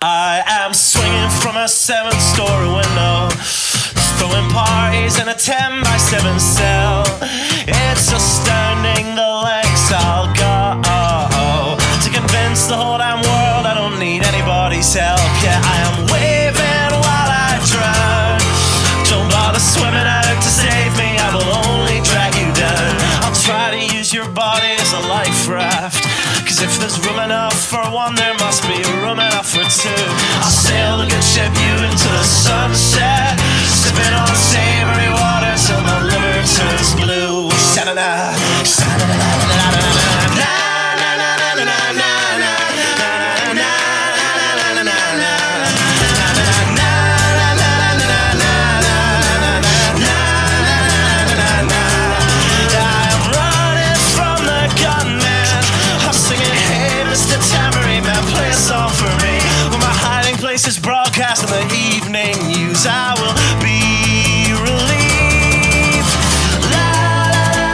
I am swinging from a 7-story window, throwing parties in a 10-by-7 cell. It's astounding the lengths I'll go to convince the whole damn world I don't need anybody's help. Yeah, I am waving while I drown. Don't bother swimming out to save me, I will only drag you down. I'll try to use your body as a life raft, 'cause if there's room enough for one, there must be room enough for two. I'll sail the good ship you into the sunset, sipping on savory water till my liver turns blue. Sha-na-na, sha-na-na-na-na-na-na-na. This is broadcast in the evening news. I will be relieved. La, la, la,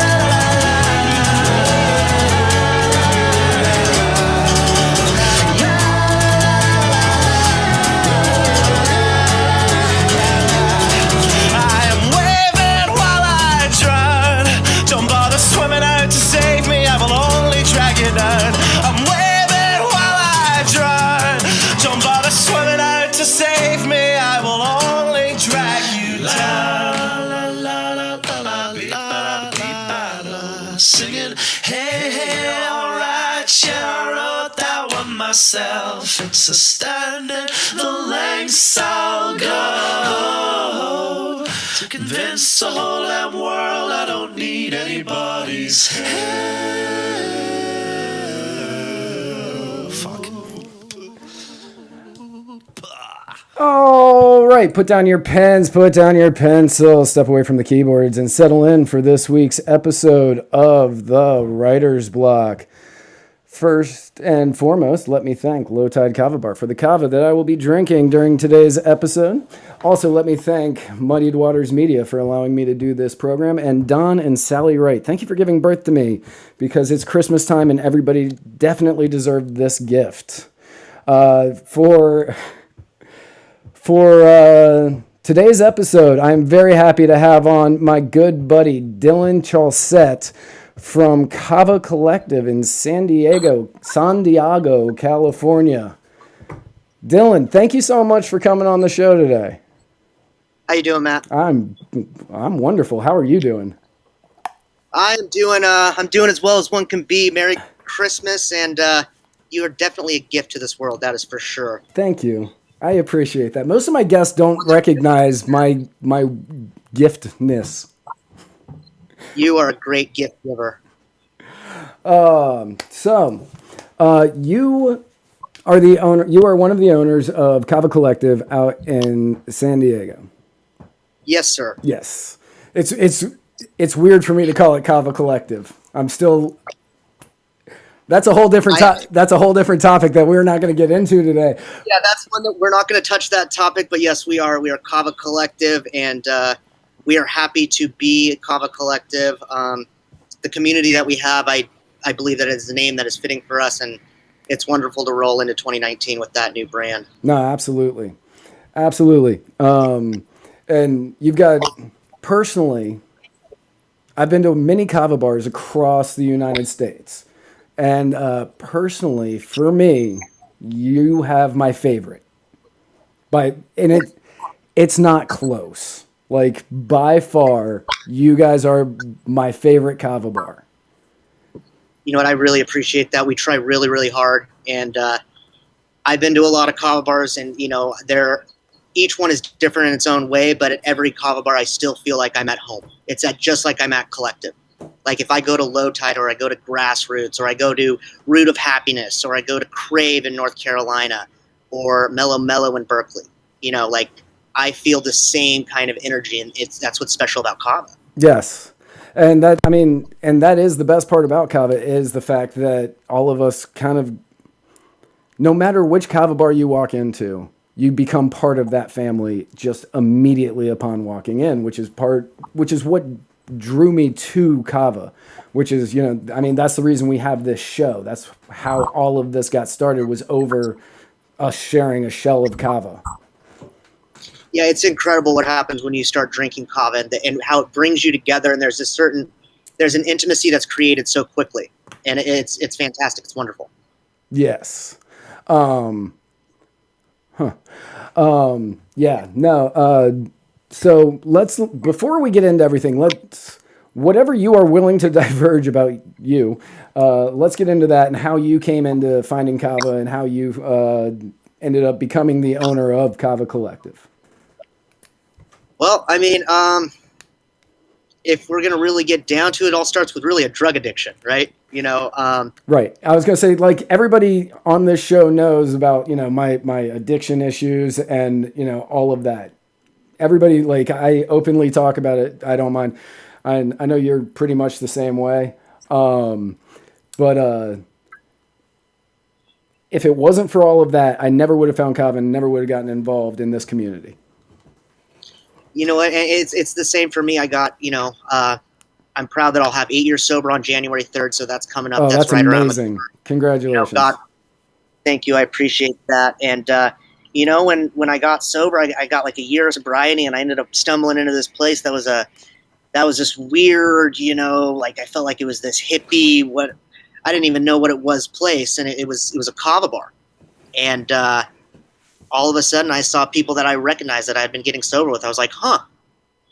I am waving while I drown. Don't bother swimming out to save me, I will only drag you down. I'm waving while I drown. Don't bother swimming out to save me, I will only drag you down. La, la, la, la, la, la, la, singing, hey, hey, alright, yeah, I wrote that one myself. It's astounding the lengths I'll go to convince the whole damn world I don't need anybody's help. Fuck. All right, put down your pens, put down your pencils, step away from the keyboards, and settle in for this week's episode of the Writer's Block. First and foremost, let me thank Low Tide Kava Bar for the kava that I will be drinking during today's episode. Also, let me thank Muddied Waters Media for allowing me to do this program, and Don and Sally Wright, thank you for giving birth to me, because it's Christmas time and everybody definitely deserved this gift. For today's episode, I'm very happy to have on my good buddy Dillon Chaulsett from Kava Collective in San Diego, California. Dillon, thank you so much for coming on the show today. How you doing, Matt? I'm wonderful. How are you doing? I'm doing as well as one can be. Merry Christmas, and you are definitely a gift to this world. That is for sure. Thank you. I appreciate that. Most of my guests don't recognize my giftness. You are a great gift giver. You are the owner. You are one of the owners of Kava Collective out in San Diego. Yes, sir. Yes, it's weird for me to call it Kava Collective. I'm still. That's a whole different that's a whole different topic that we're not going to get into today. Yeah, that's one that we're not going to touch that topic. But yes, we are Kava Collective, and we are happy to be Kava Collective. The community that we have, I believe that is the name that is fitting for us, and it's wonderful to roll into 2019 with that new brand. No, absolutely. And you've got, personally, I've been to many Kava bars across the United States. And personally, for me, you have my favorite. It's not close. Like, by far, you guys are my favorite Kava bar. You know what? I really appreciate that. We try really, really hard. And I've been to a lot of Kava bars, and, each one is different in its own way. But at every Kava bar, I still feel like I'm at home. It's just like I'm at Collective. Like if I go to Low Tide, or I go to Grassroots, or I go to Root of Happiness, or I go to Crave in North Carolina, or Mellow Mellow in Berkeley, I feel the same kind of energy, and that's what's special about Kava. Yes. And that is the best part about Kava, is the fact that all of us kind of, no matter which Kava bar you walk into, you become part of that family just immediately upon walking in, which is what drew me to Kava, which is, I mean, that's the reason we have this show. That's how all of this got started, was over us sharing a shell of Kava. Yeah, it's incredible what happens when you start drinking Kava, and how it brings you together. And there's an intimacy that's created so quickly, and it's fantastic. It's wonderful. Yes. Yeah, no. So before we get into everything, whatever you are willing to diverge about let's get into that and how you came into finding Kava and how you ended up becoming the owner of Kava Collective. Well, I mean, if we're going to really get down to it, all starts with really a drug addiction, right? Right. I was going to say, like, everybody on this show knows about, my addiction issues and, all of that. Everybody, like, I openly talk about it. I don't mind. I know you're pretty much the same way. But if it wasn't for all of that, I never would have found Kava and never would have gotten involved in this community. You know what? It's the same for me. I got, I'm proud that I'll have 8 years sober on January 3rd. So that's coming up. Oh, that's right amazing. around the Congratulations. God, thank you. I appreciate that. And, when I got sober, I got like a year of sobriety, and I ended up stumbling into this place that was this weird, like I felt like it was this hippie, I didn't even know what it was place. And it was a Kava bar. And, all of a sudden I saw people that I recognized that I had been getting sober with. I was like,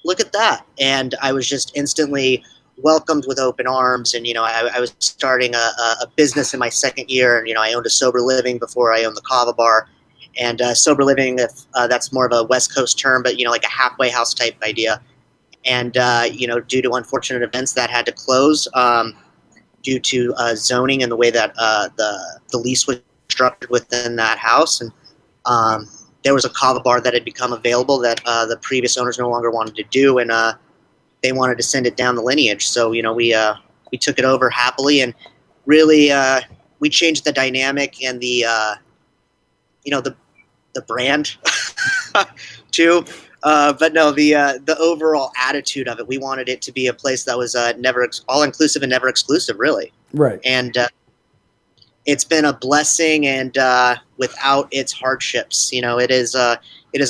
look at that. And I was just instantly welcomed with open arms. And, I was starting a business in my second year. And, I owned a sober living before I owned the Kava bar. And sober living, that's more of a West Coast term, but, like a halfway house type idea. And, due to unfortunate events that had to close due to zoning and the way that the lease was structured within that house. And there was a Kava bar that had become available that the previous owners no longer wanted to do, and they wanted to send it down the lineage. So, we took it over happily, and really we changed the dynamic and the brand too. But no, the overall attitude of it, we wanted it to be a place that was never all-inclusive and never exclusive, really. Right. And it's been a blessing, and without its hardships, it is a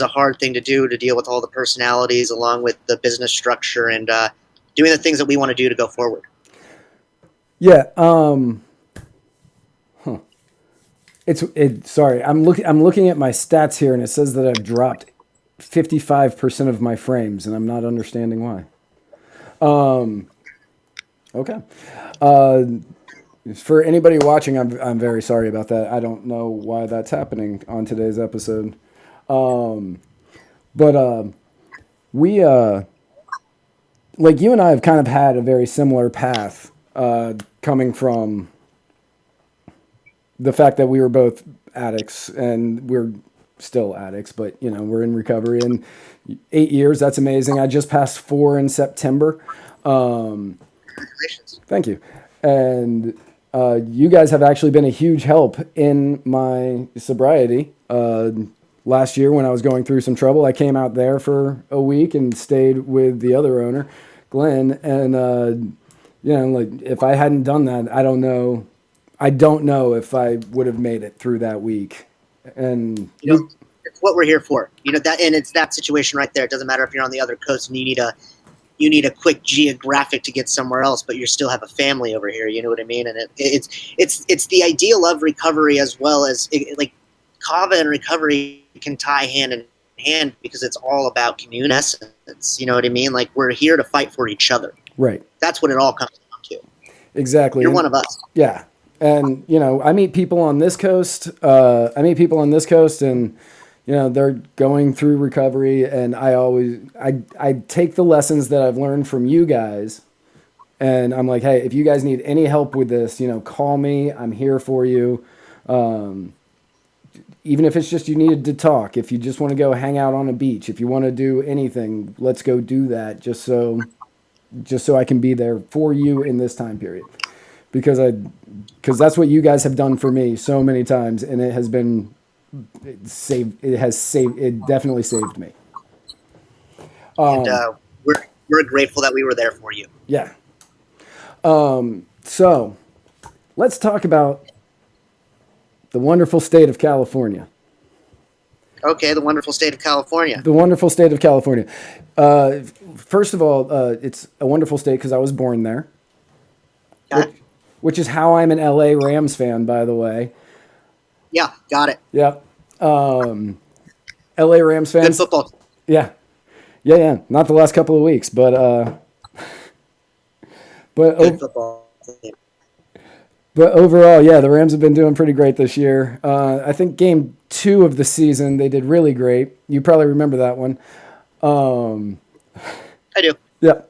hard thing to do, to deal with all the personalities along with the business structure and doing the things that we want to do to go forward. Yeah. Sorry, I'm looking at my stats here, and it says that I've dropped 55% of my frames, and I'm not understanding why. Okay. For anybody watching, I'm very sorry about that. I don't know why that's happening on today's episode. But we like you and I have kind of had a very similar path, coming from the fact that we were both addicts, and we're still addicts, but we're in recovery. And 8 years, that's amazing. I just passed 4 in September. Congratulations. Thank you. And you guys have actually been a huge help in my sobriety. Last year when I was going through some trouble, I came out there for a week and stayed with the other owner, Glenn. And, like if I hadn't done that, I don't know if I would have made it through that week. And it's what we're here for, that, and it's that situation right there. It doesn't matter if you're on the other coast and you need a quick geographic to get somewhere else, but you still have a family over here. You know what I mean? And it's the ideal of recovery, as well as like Kava and recovery can tie hand in hand, because it's all about community essence. You know what I mean? Like, we're here to fight for each other. Right. That's what it all comes down to. Exactly. You're one of us. Yeah. And, I meet people on this coast. And, they're going through recovery, and I take the lessons that I've learned from you guys, and I'm like, hey, if you guys need any help with this, call me. I'm here for you. Even if it's just you needed to talk, if you just want to go hang out on a beach, if you want to do anything, let's go do that, just so I can be there for you in this time period. Because that's what you guys have done for me so many times, and it has been it definitely saved me. And we're grateful that we were there for you. Yeah. So let's talk about the wonderful state of California. Okay, the wonderful state of California. The wonderful state of California. First of all, it's a wonderful state because I was born there, Okay. which is how I'm an LA Rams fan, by the way. Yeah, got it. Yep. LA Rams Good fans. football. Yeah. Yeah. Not the last couple of weeks, but Good football. But overall, yeah, the Rams have been doing pretty great this year. I think game 2 of the season, they did really great. You probably remember that one. I do. Yeah.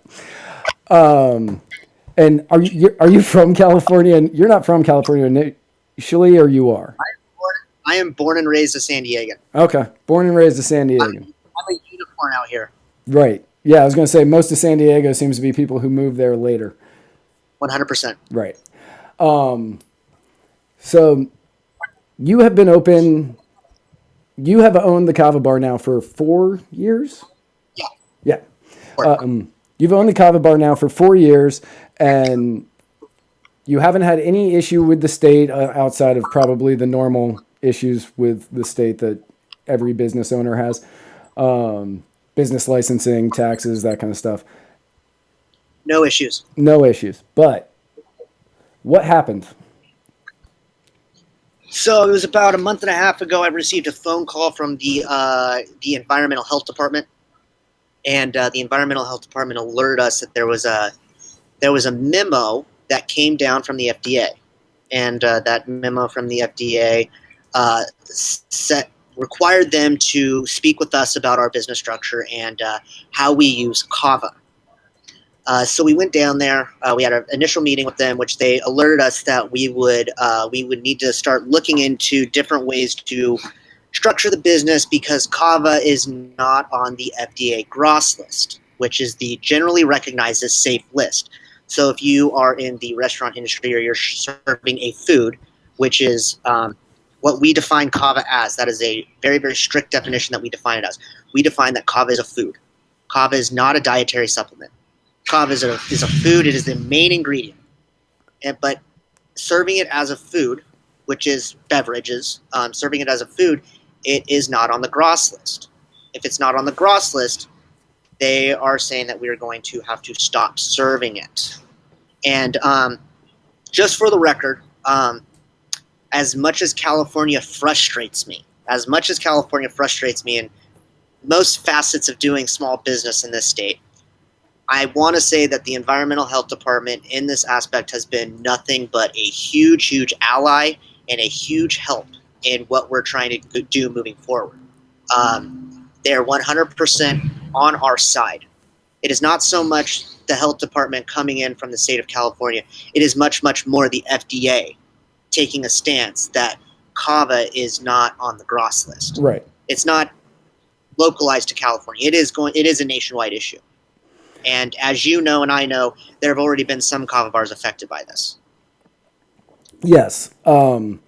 And are you from California? And you're not from California initially, or you are? I am born and raised a San Diego. Okay. Born and raised in San Diego. I'm a unicorn out here. Right. Yeah, I was going to say most of San Diego seems to be people who move there later. 100%. Right. So you have been open, you have owned the Kava bar now for 4 years? Yeah. Yeah. You've owned the Kava bar now for 4 years, and you haven't had any issue with the state outside of probably the normal issues with the state that every business owner has. Business licensing, taxes, that kind of stuff. No issues. No issues. But what happened? So it was about a month and a half ago. I received a phone call from the environmental health department, and the environmental health department alerted us that there was a memo that came down from the FDA, and that memo from the FDA required them to speak with us about our business structure and how we use Kava. So we went down there. We had an initial meeting with them, which they alerted us that we would need to start looking into different ways to structure the business because Kava is not on the FDA GROS list, which is the generally recognized as safe list. So if you are in the restaurant industry or you're serving a food, which is what we define Kava as, that is a very, very strict definition that we define it as. We define that Kava is a food. Kava is not a dietary supplement. Kava is a food. It is the main ingredient. But serving it as a food, which is beverages, serving it as a food, it is not on the GROS list. If it's not on the GROS list, they are saying that we are going to have to stop serving it. And just for the record, as much as California frustrates me in most facets of doing small business in this state, I want to say that the environmental health department in this aspect has been nothing but a huge, huge ally and a huge help in what we're trying to do moving forward. They're 100% on our side. It is not so much the health department coming in from the state of California. It is much, much more the FDA taking a stance that Kava is not on the GROS list. Right. It's not localized to California. It is a nationwide issue. And as you know and I know, there have already been some Kava bars affected by this. Yes. The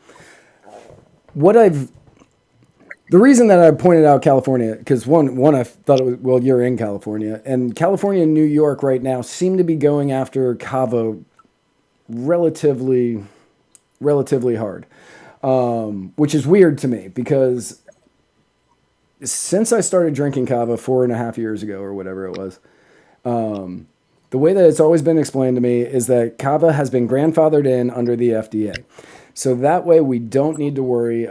reason that I pointed out California, because one, I thought it was, well, you're in California, and California and New York right now seem to be going after Kava relatively hard, which is weird to me because since I started drinking Kava 4.5 years ago or whatever it was, the way that it's always been explained to me is that Kava has been grandfathered in under the FDA. So that way we don't need to really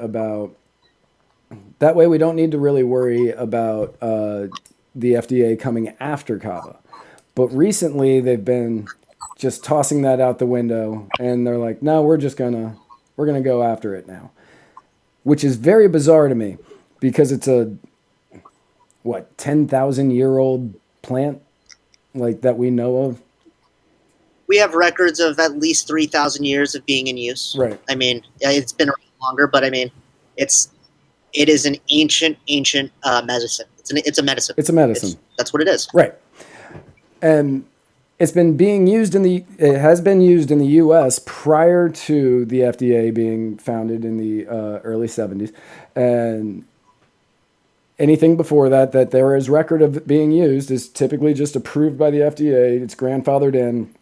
worry about the FDA coming after Kava. But recently they've been just tossing that out the window and they're like, no, we're going to go after it now, which is very bizarre to me because it's a 10,000-year-old plant like that we know of. We have records of at least 3,000 years of being in use. Right. I mean, it's been around longer, but I mean, it is an ancient medicine. It's a medicine. It's a medicine. That's what it is. Right. And it has been used in the U.S. prior to the FDA being founded in the early 70s, and anything before that there is record of being used is typically just approved by the FDA. It's grandfathered in,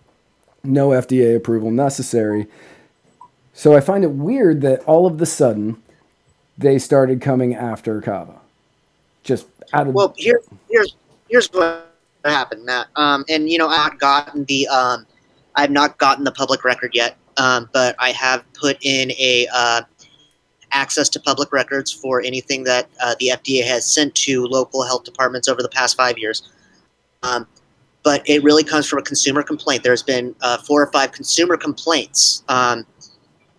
no FDA approval necessary. So I find it weird that all of the sudden they started coming after Kava. Just out of... Well, here's what happened, Matt. And I've not gotten the public record yet. But I have put in a access to public records for anything that the FDA has sent to local health departments over the past 5 years. But it really comes from a consumer complaint. There's been 4 or 5 consumer complaints,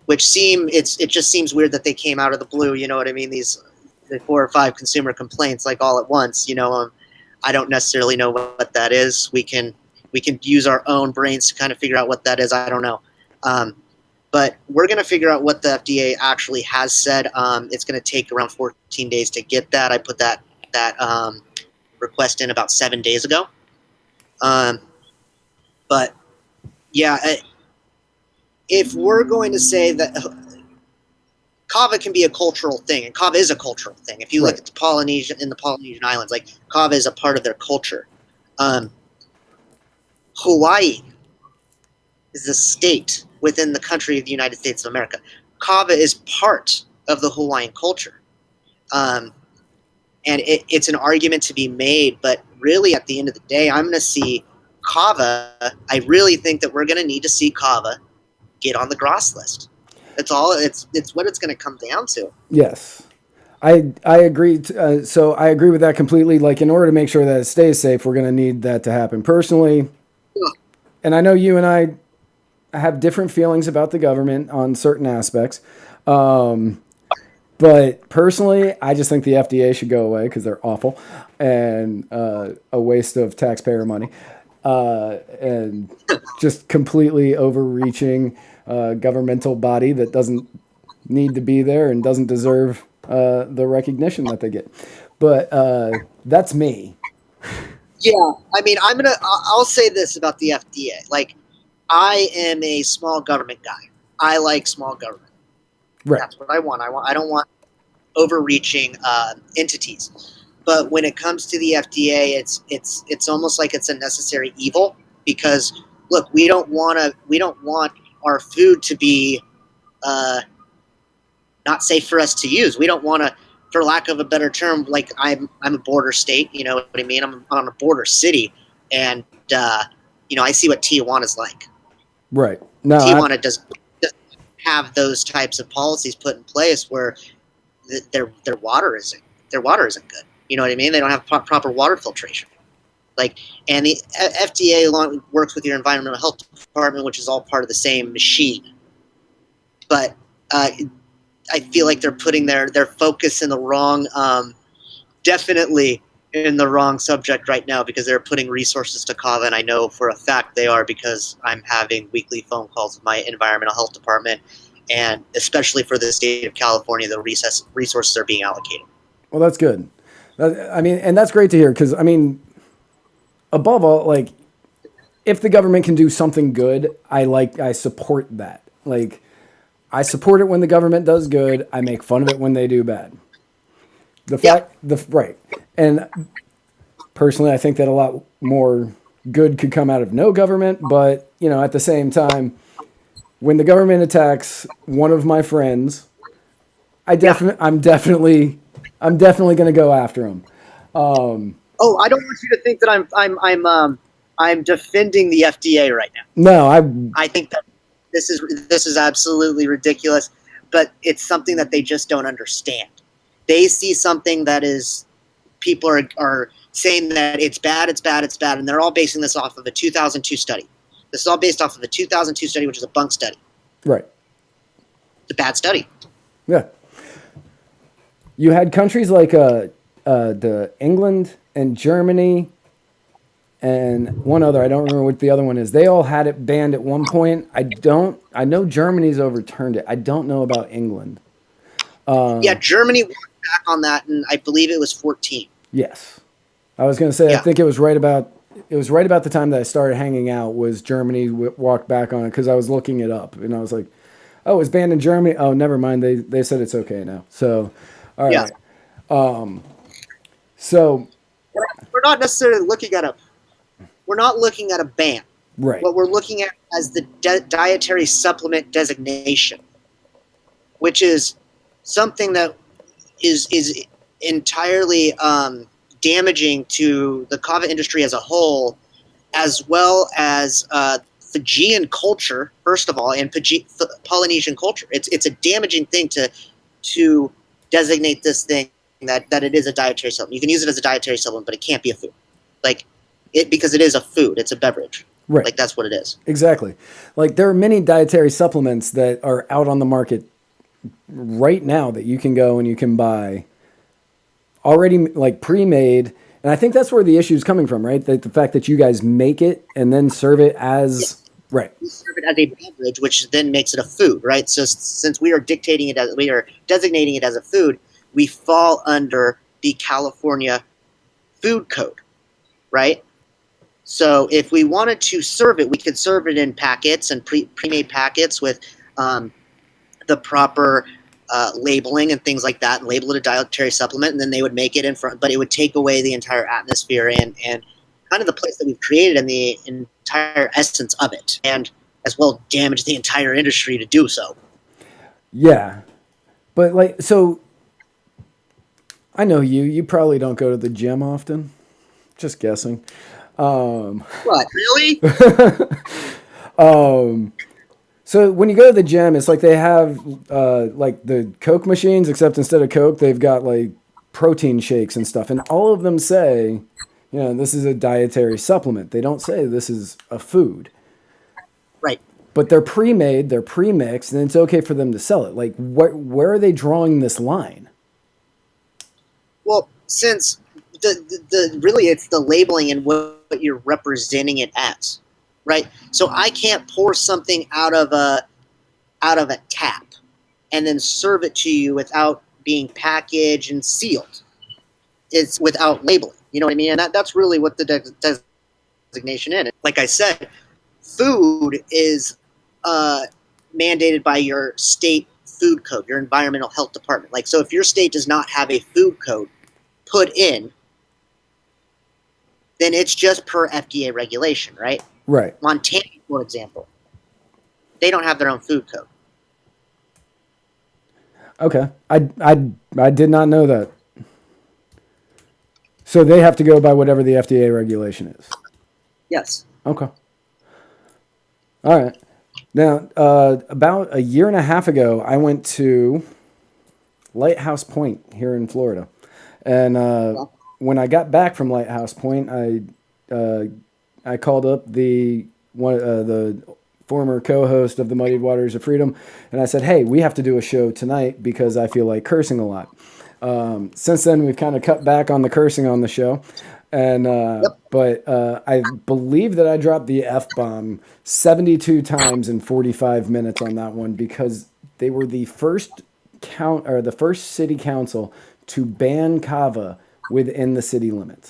which it just seems weird that they came out of the blue. You know what I mean? The 4 or 5 consumer complaints like all at once. I don't necessarily know what that is. We can use our own brains to kind of figure out what that is. I don't know. But we're going to figure out what the FDA actually has said. It's going to take around 14 days to get that. I put that request in about 7 days ago. But yeah, if we're going to say that Kava can be a cultural thing, and Kava is a cultural thing. If you look at the Polynesian islands, like Kava is a part of their culture. Hawaii is a state within the country of the United States of America. Kava is part of the Hawaiian culture. And it's an argument to be made, but really at the end of the day, I'm going to see Kava. I really think that we're going to need to see Kava get on the GRAS list. That's all. It's what it's going to come down to. Yes. I agree. So I agree with that completely. Like, in order to make sure that it stays safe, we're going to need that to happen. Personally, and I know you and I have different feelings about the government on certain aspects. But personally, I just think the FDA should go away because they're awful and a waste of taxpayer money and just completely overreaching governmental body that doesn't need to be there and doesn't deserve the recognition that they get. But that's me. Yeah, I mean, I'll say this about the FDA. Like, I am a small government guy. I like small government. Right. That's what I want. I don't want overreaching entities. But when it comes to the FDA, it's almost like it's a necessary evil because look, we don't want our food to be not safe for us to use. We don't want to, for lack of a better term, like I'm a border state. You know what I mean? I'm on a border city, and I see what Tijuana's like. Right. No, Tijuana doesn't have those types of policies put in place where their water isn't good. You know what I mean? They don't have proper water filtration. And the FDA works with your environmental health department, which is all part of the same machine. But I feel like they're putting their focus in the wrong, definitely in the wrong subject right now because they're putting resources to Kava, and I know for a fact they are because I'm having weekly phone calls with my environmental health department, and especially for the state of California, the resources are being allocated. Well, that's good. And that's great to hear because, above all, like, if the government can do something good, I support that. Like, I support it when the government does good. I make fun of it when they do bad. Right. And personally, I think that a lot more good could come out of no government. But, at the same time, when the government attacks one of my friends, I'm definitely going to go after him. I don't want you to think that I'm defending the FDA right now. No, I think that this is absolutely ridiculous, but it's something that they just don't understand. They see something that is people are saying that it's bad, and they're all basing this off of a 2002 study. This is all based off of a 2002 study, which is a bunk study. Right. It's a bad study. Yeah. You had countries like the England and Germany and one other, I don't remember what the other one is. They all had it banned at one point. I know Germany's overturned it. I don't know about England. Germany went back on that, and I believe it was 14. Yes. I was going to say, I think it was right about the time that I started hanging out was Germany walked back on it because I was looking it up, and I was like, oh, it's banned in Germany? Oh, never mind. They said it's okay now. So, all right. So, we're not necessarily looking at a ban. right. What we're looking at as the dietary supplement designation, which is something that is entirely damaging to the kava industry as a whole, as well as Fijian culture, first of all, and Polynesian culture. It's a damaging thing to designate this thing that it is a dietary supplement. You can use it as a dietary supplement, but it can't be a food. Like because it is a food, it's a beverage. Right. Like that's what it is. Exactly. Like there are many dietary supplements that are out on the market right now that you can go and you can buy already like pre-made. And I think that's where the issue is coming from, right? The fact that you guys make it and then serve it as right. We serve it as a beverage, which then makes it a food, right? So since we are designating it as a food, we fall under the California Food Code, right? So if we wanted to serve it, we could serve it in packets and pre-made packets with the proper labeling and things like that, and label it a dietary supplement, and then they would make it in front, but it would take away the entire atmosphere and kind of the place that we've created and the entire essence of it, and as well damage the entire industry to do so. Yeah. But like, so I know you probably don't go to the gym often. Just guessing. What, really? So when you go to the gym, it's like they have like the Coke machines, except instead of Coke, they've got like protein shakes and stuff. And all of them say, you know, this is a dietary supplement. They don't say this is a food. Right. But they're pre-made, they're pre-mixed, and it's okay for them to sell it. Like, where are they drawing this line? Well, since the really it's the labeling and what you're representing it as, right? So I can't pour something out of a tap and then serve it to you without being packaged and sealed. It's without labeling. You know what I mean? And that's really what the designation is. Like I said, food is mandated by your state food code, your environmental health department. Like, so if your state does not have a food code put in, then it's just per FDA regulation, right? Right. Montana, for example, they don't have their own food code. Okay. I did not know that. So they have to go by whatever the FDA regulation is. Yes. Okay. All right. Now, about a year and a half ago, I went to Lighthouse Point here in Florida. And when I got back from Lighthouse Point, I called up the former co-host of the Muddied Waters of Freedom, and I said, hey, we have to do a show tonight because I feel like cursing a lot. Since then, we've kind of cut back on the cursing on the show. And but I believe that I dropped the F-bomb 72 times in 45 minutes on that one because they were the first city council to ban Kava within the city limits.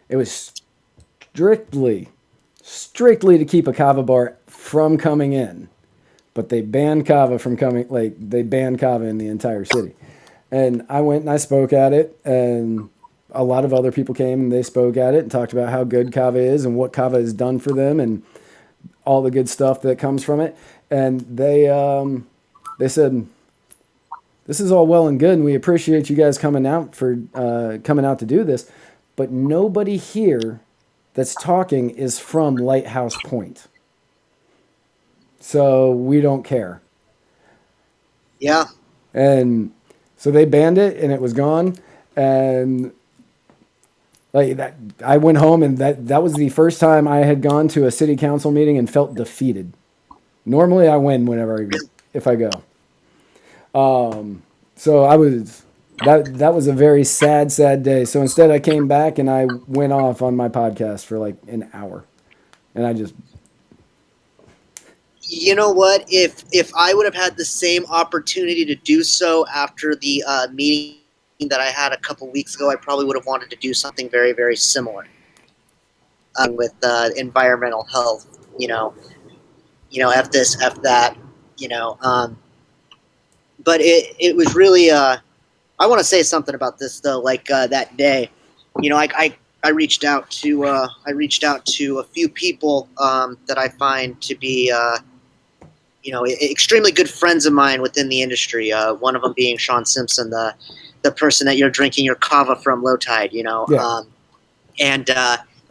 It was strictly to keep a Kava bar from coming in, but they banned Kava from coming. Like they banned Kava in the entire city. And I went and I spoke at it, and a lot of other people came and they spoke at it and talked about how good Kava is and what Kava has done for them and all the good stuff that comes from it. And they said, this is all well and good, and we appreciate you guys coming out to do this, but nobody here that's talking is from Lighthouse Point. So we don't care. Yeah. And so they banned it and it was gone. And like that, I went home and that was the first time I had gone to a city council meeting and felt defeated. Normally I win if I go. So that was a very sad day. So instead I came back and I went off on my podcast for like an hour, and I just, you know what, if I would have had the same opportunity to do so after the meeting that I had a couple weeks ago, I probably would have wanted to do something very, very similar with environmental health, F this, F that, but it was really I want to say something about this though. Like that day, you know, I reached out to a few people that I find to be extremely good friends of mine within the industry. One of them being Sean Simpson, the person that you're drinking your Kava from, Low Tide. Yeah. And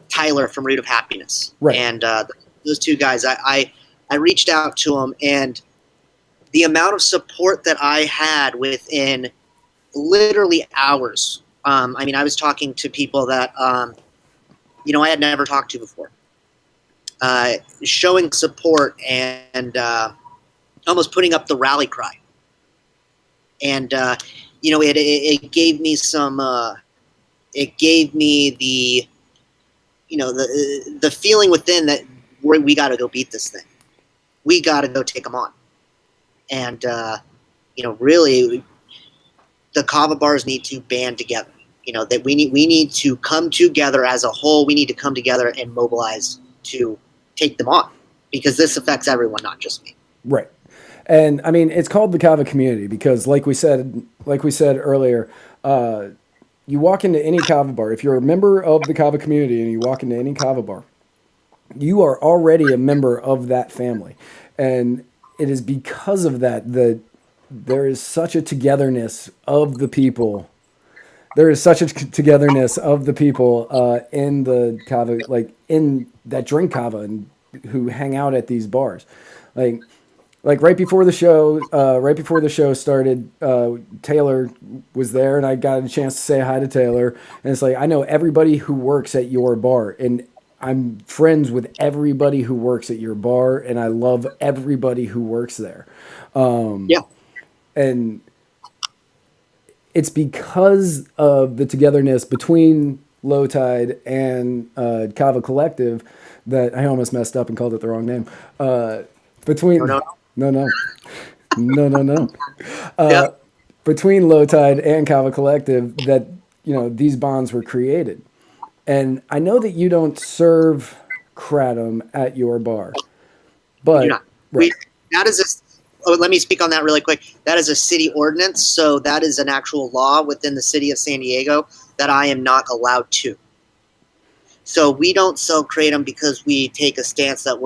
Tyler from Root of Happiness. Right. And those two guys, I reached out to them, and the amount of support that I had within literally hours. I mean, I was talking to people that I had never talked to before, showing support and almost putting up the rally cry. And it gave me some. It gave me the feeling within that we got to go beat this thing. We got to go take them on. And really, the Kava bars need to band together. That we need to come together as a whole. We need to come together and mobilize to take them on, because this affects everyone, not just me. Right. And I mean, it's called the Kava community because, like we said earlier, you walk into any Kava bar. If you're a member of the Kava community and you walk into any Kava bar, you are already a member of that family, and it is because of that that there is such a togetherness of the people. There is such a togetherness of the people in the Kava, like in that drink Kava and who hang out at these bars, like right before the show started, Taylor was there, and I got a chance to say hi to Taylor. And it's like, I know everybody who works at your bar, and I'm friends with everybody who works at your bar, and I love everybody who works there. Yeah. And it's because of the togetherness between Low Tide and Kava Collective that I almost messed up and called it the wrong name. No. Yeah. Between Low Tide and Kava Collective that, these bonds were created. And I know that you don't serve kratom at your bar, but right. Let me speak on that really quick. That is a city ordinance, so that is an actual law within the city of San Diego that I am not allowed to. So we don't sell kratom because we take a stance that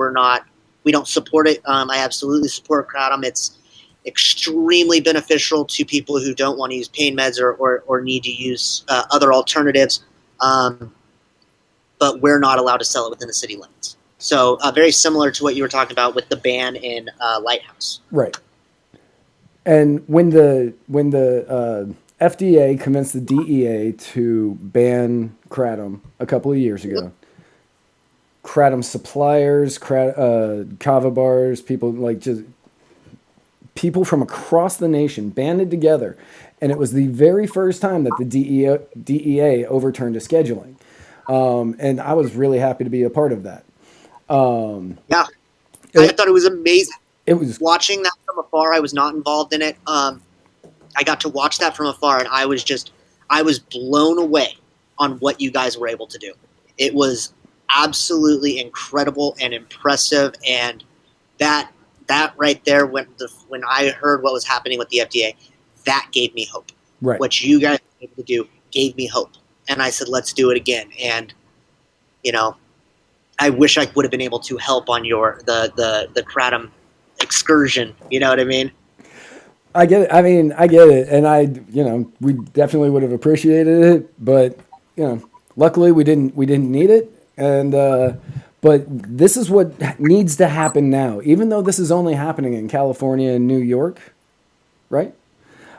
we don't support it. I absolutely support kratom. It's extremely beneficial to people who don't want to use pain meds or need to use other alternatives. But we're not allowed to sell it within the city limits. So very similar to what you were talking about with the ban in Lighthouse. Right. And when the FDA commenced the DEA to ban kratom a couple of years ago, kratom suppliers, Kava bars, people from across the nation banded together, and it was the very first time that the DEA overturned a scheduling. And I was really happy to be a part of that. I thought it was amazing. It was watching that from afar. I was not involved in it. I got to watch that from afar, and I was blown away on what you guys were able to do. It was absolutely incredible and impressive, and that right there, when I heard what was happening with the FDA, that gave me hope. Right. What you guys were able to do gave me hope, and I said, let's do it again. And I wish I would have been able to help on the kratom excursion. You know what I mean? I get it. I mean, I get it. And we definitely would have appreciated it, but, luckily we didn't need it. And, but this is what needs to happen now, even though this is only happening in California and New York, right?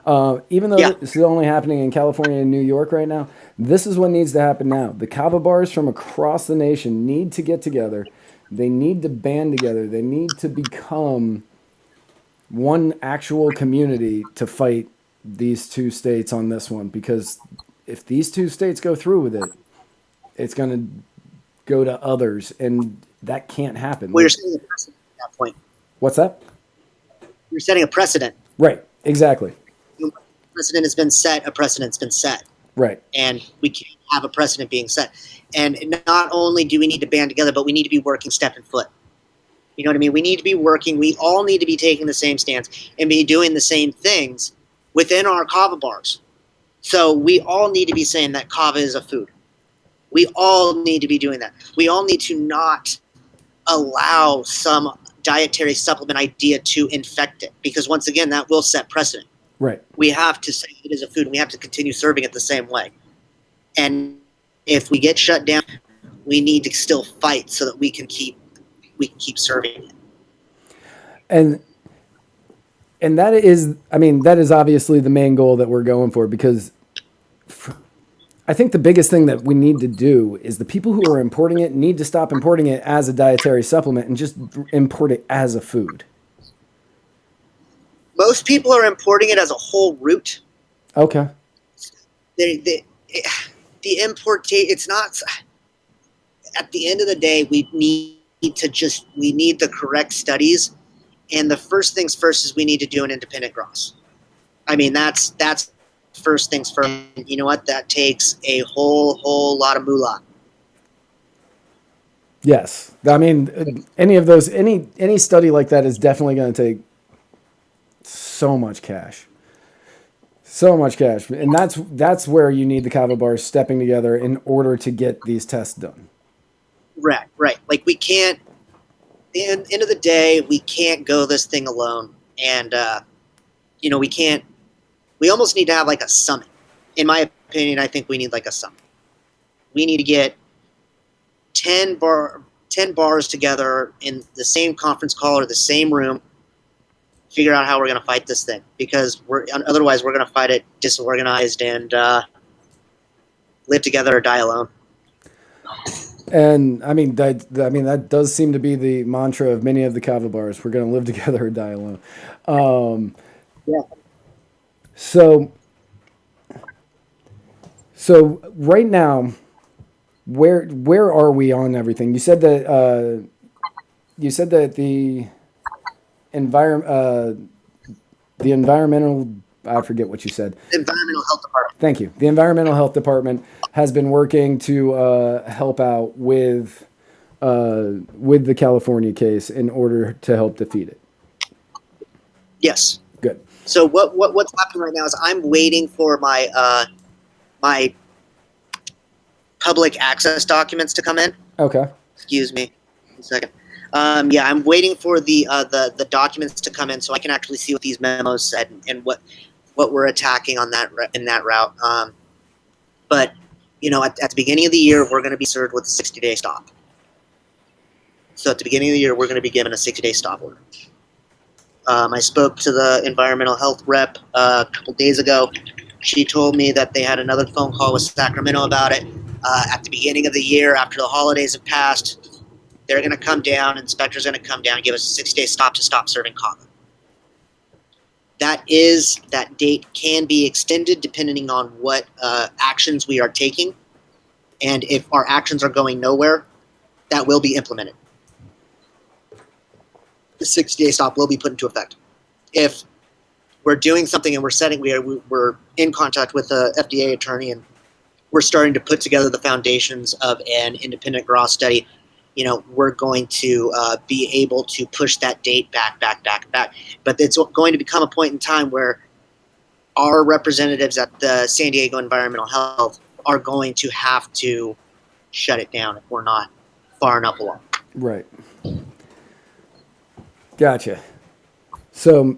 Even though this is only happening in California and New York right now, this is what needs to happen now. The Kava bars from across the nation need to get together. They need to band together. They need to become one actual community to fight these two states on this one. Because if these two states go through with it, it's going to go to others, and that can't happen. Well, you're setting a precedent at that point. What's that? You're setting a precedent. Right, exactly. A precedent has been set. A precedent's been set. Right. And we can't have a precedent being set. And not only do we need to band together, but we need to be working step and foot. You know what I mean? We need to be working. We all need to be taking the same stance and be doing the same things within our Kava bars. So we all need to be saying that kava is a food. We all need to be doing that. We all need to not allow some dietary supplement idea to infect it, because once again, that will set precedent. Right. We have to say it is a food, and we have to continue serving it the same way. And if we get shut down, we need to still fight so that we can keep serving it. And that is, I mean, that is obviously the main goal that we're going for, because I think the biggest thing that we need to do is the people who are importing it need to stop importing it as a dietary supplement and just import it as a food. Most people are importing it as a whole root. Okay. The importation, it's not, at the end of the day, we need the correct studies. And the first things first is we need to do an independent gross. I mean, that's first things first. You know what? That takes a whole lot of moolah. Yes. I mean, any study like that is definitely going to take so much cash. So much cash. And that's where you need the Kava bars stepping together in order to get these tests done. Right. Like, we can't, at the end of the day, we can't go this thing alone. And, we almost need to have like a summit. In my opinion, I think we need like a summit. We need to get 10 bars together in the same conference call or the same room, figure out how we're going to fight this thing, because otherwise we're going to fight it disorganized and live together or die alone. And I mean that does seem to be the mantra of many of the Kava bars. We're going to live together or die alone. Yeah. So right now, where are we on everything? You said that the environmental, I forget what you said. Environmental Health Department. Thank you. The Environmental Health Department has been working to help out with the California case in order to help defeat it. Yes. Good. So what's happening right now is I'm waiting for my my public access documents to come in. Okay. Excuse me a second. I'm waiting for the documents to come in so I can actually see what these memos said and what we're attacking on in that route. But at the beginning of the year, we're going to be served with a 60-day stop. So at the beginning of the year, we're going to be given a 60-day stop order. I spoke to the environmental health rep a couple days ago. She told me that they had another phone call with Sacramento about it. At the beginning of the year, after the holidays have passed, they're going to come down, inspectors are going to come down and give us a 6-day stop to stop serving Kava. That date can be extended depending on what actions we are taking. And if our actions are going nowhere, that will be implemented. The 60-day stop will be put into effect. If we're doing something and we're in contact with the FDA attorney and we're starting to put together the foundations of an independent gross study, we're going to be able to push that date back. But it's going to become a point in time where our representatives at the San Diego Environmental Health are going to have to shut it down if we're not far enough along. Right. Gotcha. So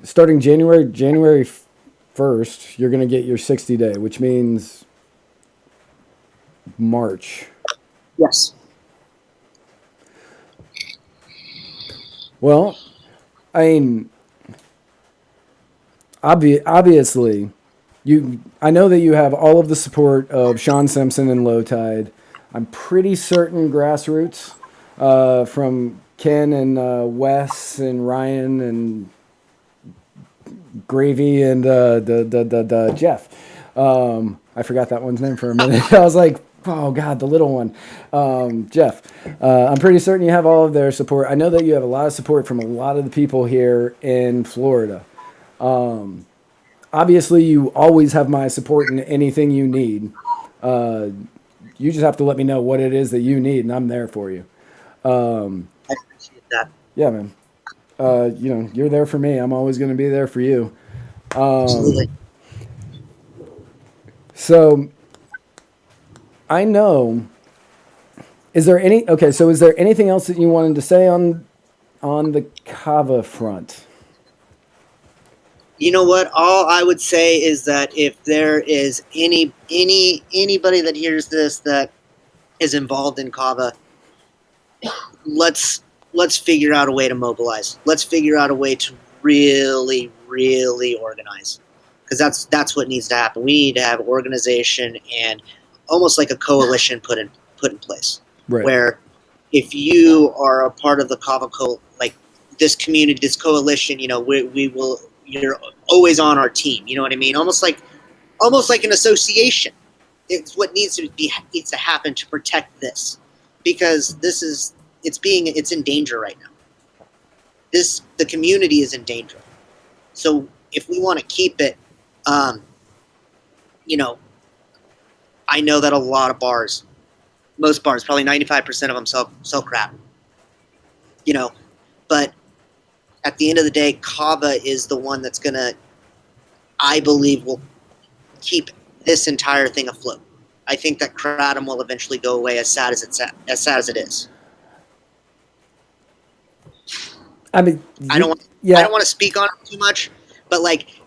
starting January 1st, you're going to get your 60-day, which means March. Yes. Well, I mean, obviously, I know that you have all of the support of Sean Simpson and Low Tide. I'm pretty certain Grassroots from Ken and Wes and Ryan and Gravy and the Jeff. I forgot that one's name for a minute. I was like, oh God, the little one, Jeff. I'm pretty certain you have all of their support. I know that you have a lot of support from a lot of the people here in Florida. Obviously, you always have my support in anything you need. You just have to let me know what it is that you need, and I'm there for you. I appreciate that. Yeah, man. You're there for me. I'm always going to be there for you. Absolutely. So I know. Is there anything else that you wanted to say on the Kava front? You know what? All I would say is that if there is anybody that hears this that is involved in Kava, let's figure out a way to mobilize. Let's figure out a way to really, really organize, because that's what needs to happen. We need to have organization and almost like a coalition put in place, Right. where if you are a part of the Kava like this community, this coalition, we will. You're always on our team. You know what I mean? Almost like an association. It's what needs to happen to protect this, because it's in danger right now. The community is in danger. So if we want to keep it, I know that a lot of bars, most bars, probably 95% of them sell crap. But at the end of the day, Kava is the one that's I believe, will keep this entire thing afloat. I think that kratom will eventually go away, as sad as it is. I mean, I don't want to speak on it too much, but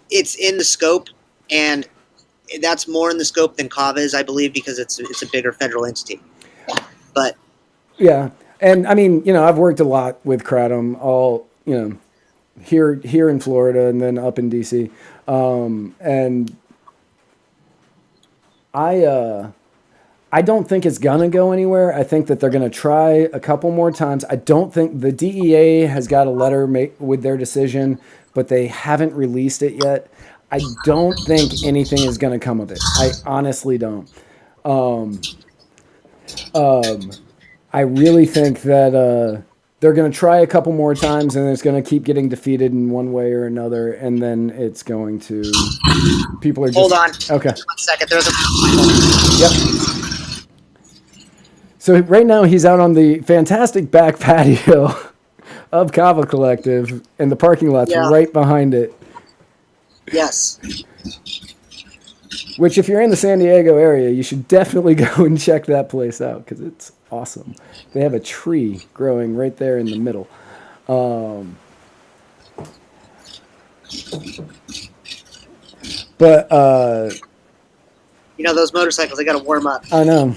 it's in the scope, and that's more in the scope than Kava is, I believe, because it's a bigger federal entity. But yeah, and I mean, I've worked a lot with kratom, all here in Florida and then up in DC, and I don't think it's gonna go anywhere. I think that they're gonna try a couple more times. I don't think the DEA has got a letter with their decision, but they haven't released it yet. I don't think anything is gonna come of it. I honestly don't. I really think that they're going to try a couple more times, and it's going to keep getting defeated in one way or another, and then it's going to... People are just... Hold on. Okay. 1 second. There's a... Yep. So right now he's out on the fantastic back patio of Kava Collective, and the parking lot's right behind it. Yes. Which, if you're in the San Diego area, you should definitely go and check that place out, because it's awesome. They have a tree growing right there in the middle. But those motorcycles, they got to warm up. I know.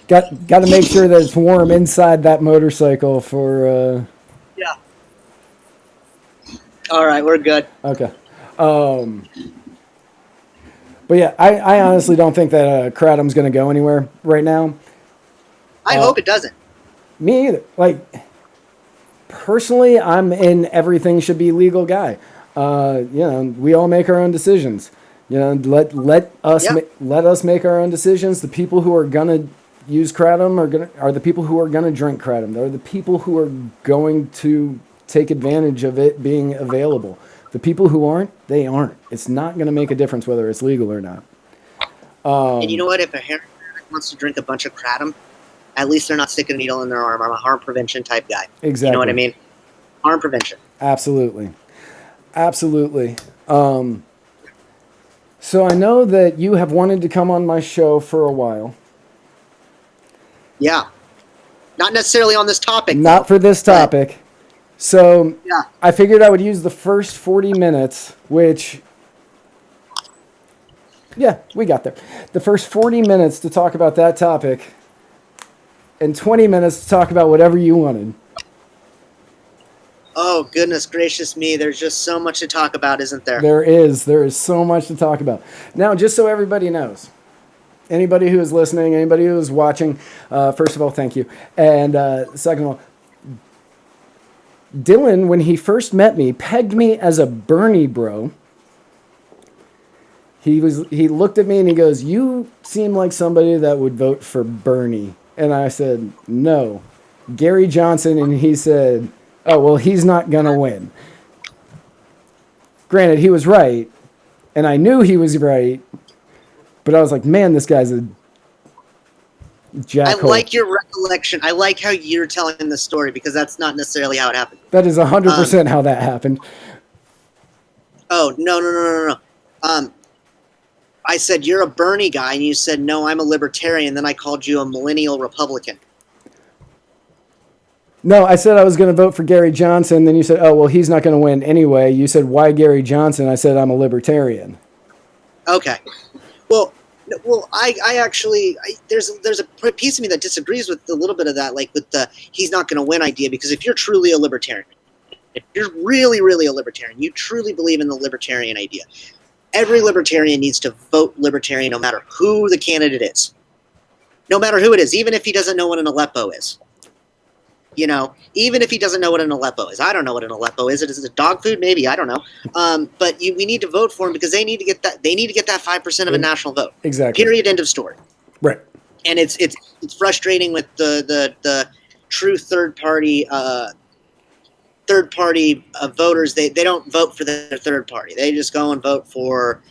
Got to make sure that it's warm inside that motorcycle for... Yeah. All right, we're good. Okay. But yeah, I honestly don't think that kratom's going to go anywhere right now. I hope it doesn't. Me either. Personally, I'm in everything should be legal guy. We all make our own decisions. Let us make our own decisions. The people who are gonna use kratom are the people who are gonna drink kratom. They're the people who are going to take advantage of it being available. The people who aren't, they aren't. It's not going to make a difference whether it's legal or not. And you know what? If a heroin addict wants to drink a bunch of kratom, at least they're not sticking a needle in their arm. I'm a harm prevention type guy. Exactly. You know what I mean? Harm prevention. Absolutely. Absolutely. So I know that you have wanted to come on my show for a while. Yeah. Not necessarily on this topic. Not for this topic. So yeah. I figured I would use the first 40 minutes, which, yeah, we got there. The first 40 minutes to talk about that topic, and 20 minutes to talk about whatever you wanted. Oh, goodness gracious me. There's just so much to talk about, isn't there? There is so much to talk about. Now, just so everybody knows, anybody who is listening, anybody who is watching, first of all, thank you. And second of all, Dillon, when he first met me, pegged me as a Bernie bro. He looked at me and he goes, "You seem like somebody that would vote for Bernie." And I said, "No, Gary Johnson." And he said, "Oh, well, he's not going to win." Granted, he was right, and I knew he was right, but I was like, man, this guy's a jackhole. I like your recollection. I like how you're telling the story, because that's not necessarily how it happened. That is 100% how that happened. Oh, no. I said, you're a Bernie guy, and you said, no, I'm a libertarian. Then I called you a millennial Republican. No, I said I was going to vote for Gary Johnson. Then you said, oh, well, he's not going to win anyway. You said, why Gary Johnson? I said, I'm a libertarian. Okay. Well, I actually, there's a piece of me that disagrees with a little bit of that, like with the he's not going to win idea, because if you're truly a libertarian, if you're really, really a libertarian, you truly believe in the libertarian idea, every libertarian needs to vote libertarian no matter who the candidate is. No matter who it is, even if he doesn't know what an Aleppo is. You know, even if he doesn't know what an Aleppo is. I don't know what an Aleppo is. Is it dog food? Maybe. I don't know. But we need to vote for him because they need to get that. They need to get that 5% of a national vote. Exactly. Period. End of story. Right. And it's frustrating with the true third party voters. They don't vote for their third party. They just go and vote for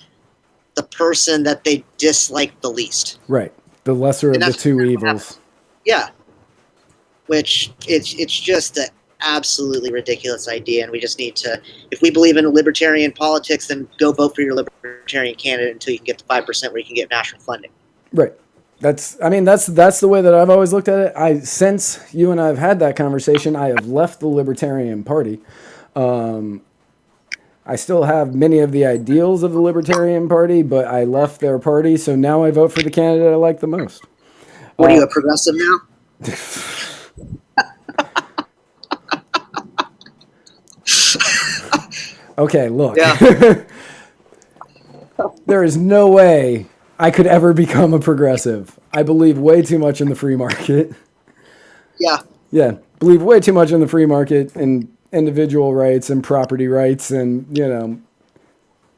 the person that they dislike the least. Right. The lesser of the two evils. Yeah. Which it's just an absolutely ridiculous idea, and we just need to, if we believe in libertarian politics, then go vote for your libertarian candidate until you can get to 5% where you can get national funding. Right. That's the way that I've always looked at it. Since you and I have had that conversation, I have left the Libertarian Party. I still have many of the ideals of the Libertarian Party, but I left their party, so now I vote for the candidate I like the most. What are you, a progressive now? Okay, look. Yeah. There is no way I could ever become a progressive. I believe way too much in the free market. Yeah. Yeah, believe way too much in the free market and individual rights and property rights and,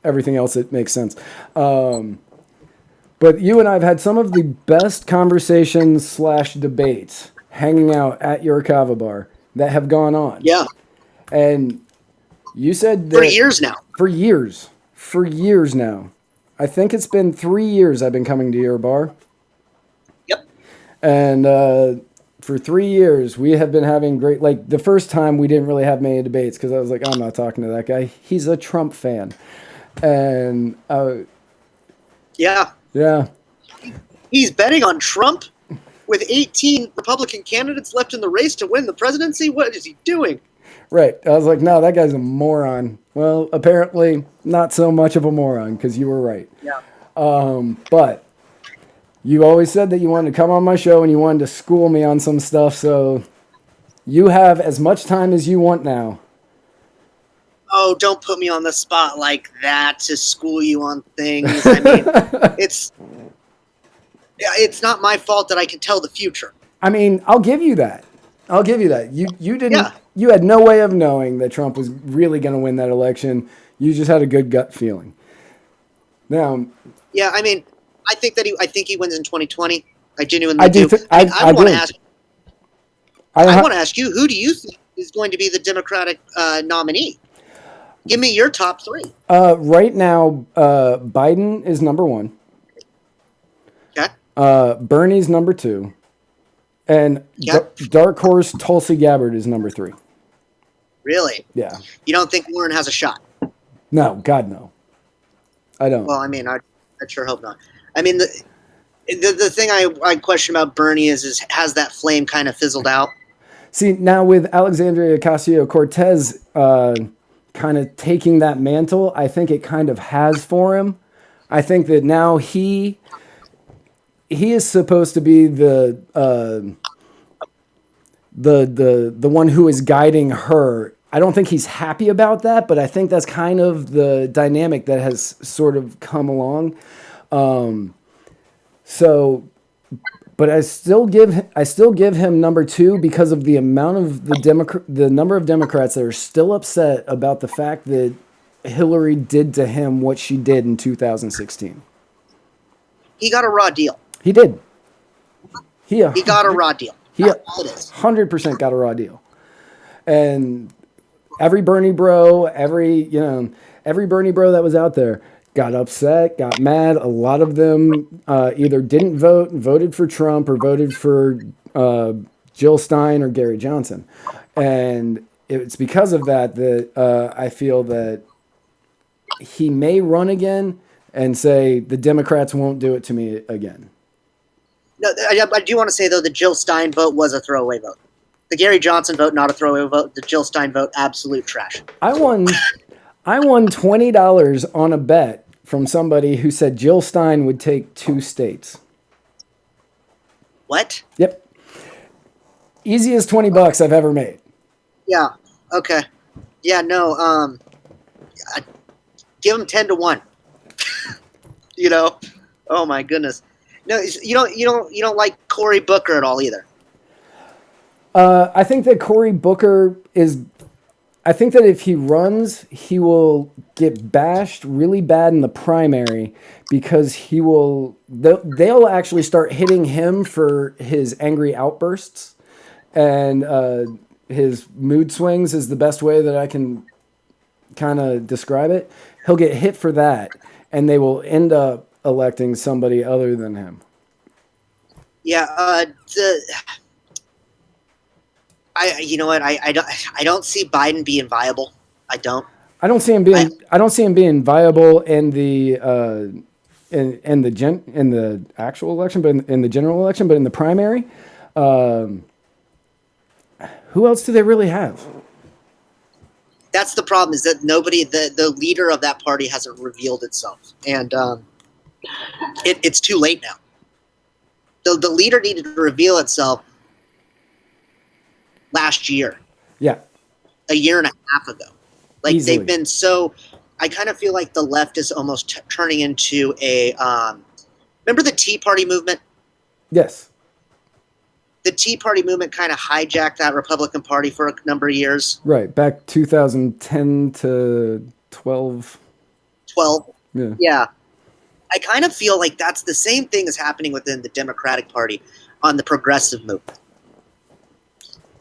everything else that makes sense. But you and I have had some of the best conversations / debates hanging out at your Kava bar that have gone on. Yeah. And you said that... For years now. For years now. I think it's been 3 years I've been coming to your bar. Yep. And for 3 years, we have been having great... Like, the first time we didn't really have many debates because I was like, I'm not talking to that guy. He's a Trump fan. And... yeah. Yeah. He's betting on Trump with 18 Republican candidates left in the race to win the presidency? What is he doing? Right. I was like, no, that guy's a moron. Well, apparently not so much of a moron because you were right. Yeah. But you always said that you wanted to come on my show and you wanted to school me on some stuff. So you have as much time as you want now. Oh, don't put me on the spot like that to school you on things. I mean, it's not my fault that I can tell the future. I mean, I'll give you that. You didn't. Yeah. You had no way of knowing that Trump was really going to win that election. You just had a good gut feeling. Now. Yeah, I mean, I think he wins in 2020. I genuinely do. I want to ask you, who do you think is going to be the Democratic nominee? Give me your top three. Right now, Biden is number one. Okay. Bernie's number two. And Dark Horse Tulsi Gabbard is number three. Really? Yeah. You don't think Warren has a shot? No, God, no. I don't. Well, I mean, I sure hope not. I mean, the thing I question about Bernie is has that flame kind of fizzled out? See, now with Alexandria Ocasio-Cortez kind of taking that mantle, I think it kind of has for him. I think that now he is supposed to be the one who is guiding her. I don't think he's happy about that, but I think that's kind of the dynamic that has sort of come along. But I still give him number two because of the amount of the number of Democrats that are still upset about the fact that Hillary did to him what she did in 2016. He got a raw deal. He did. He got a raw deal. He 100% got a raw deal. And every Bernie bro, every Bernie bro that was out there got upset, got mad. A lot of them either didn't vote, voted for Trump, or voted for Jill Stein or Gary Johnson. And it's because of that I feel that he may run again and say the Democrats won't do it to me again. No, I do want to say, though, the Jill Stein vote was a throwaway vote. The Gary Johnson vote, not a throwaway vote. The Jill Stein vote, absolute trash. I won $20 on a bet from somebody who said Jill Stein would take 2 states. What? Yep. Easiest $20 I've ever made. Yeah. Okay. Yeah. No. Give him 10-1. You know. Oh my goodness. No, you don't like Cory Booker at all either. I think that Cory Booker is. I think that if he runs, he will get bashed really bad in the primary because he will. They'll actually start hitting him for his angry outbursts, and his mood swings is the best way that I can kind of describe it. He'll get hit for that, and they will end up electing somebody other than him. Yeah. You know what? I don't see Biden being viable. I don't. I don't see him being viable in the in the actual election, but in the general election, but in the primary, who else do they really have? That's the problem, is that the leader of that party hasn't revealed itself, and it's too late now. The leader needed to reveal itself last year. Yeah. A year and a half ago. Like, easily. they've been so. I kind of feel like the left is almost turning into a. Remember the Tea Party movement? Yes. The Tea Party movement kind of hijacked that Republican Party for a number of years. Right. Back 2010 to 12. 12. Yeah. Yeah. I kind of feel like that's the same thing is happening within the Democratic Party on the progressive movement.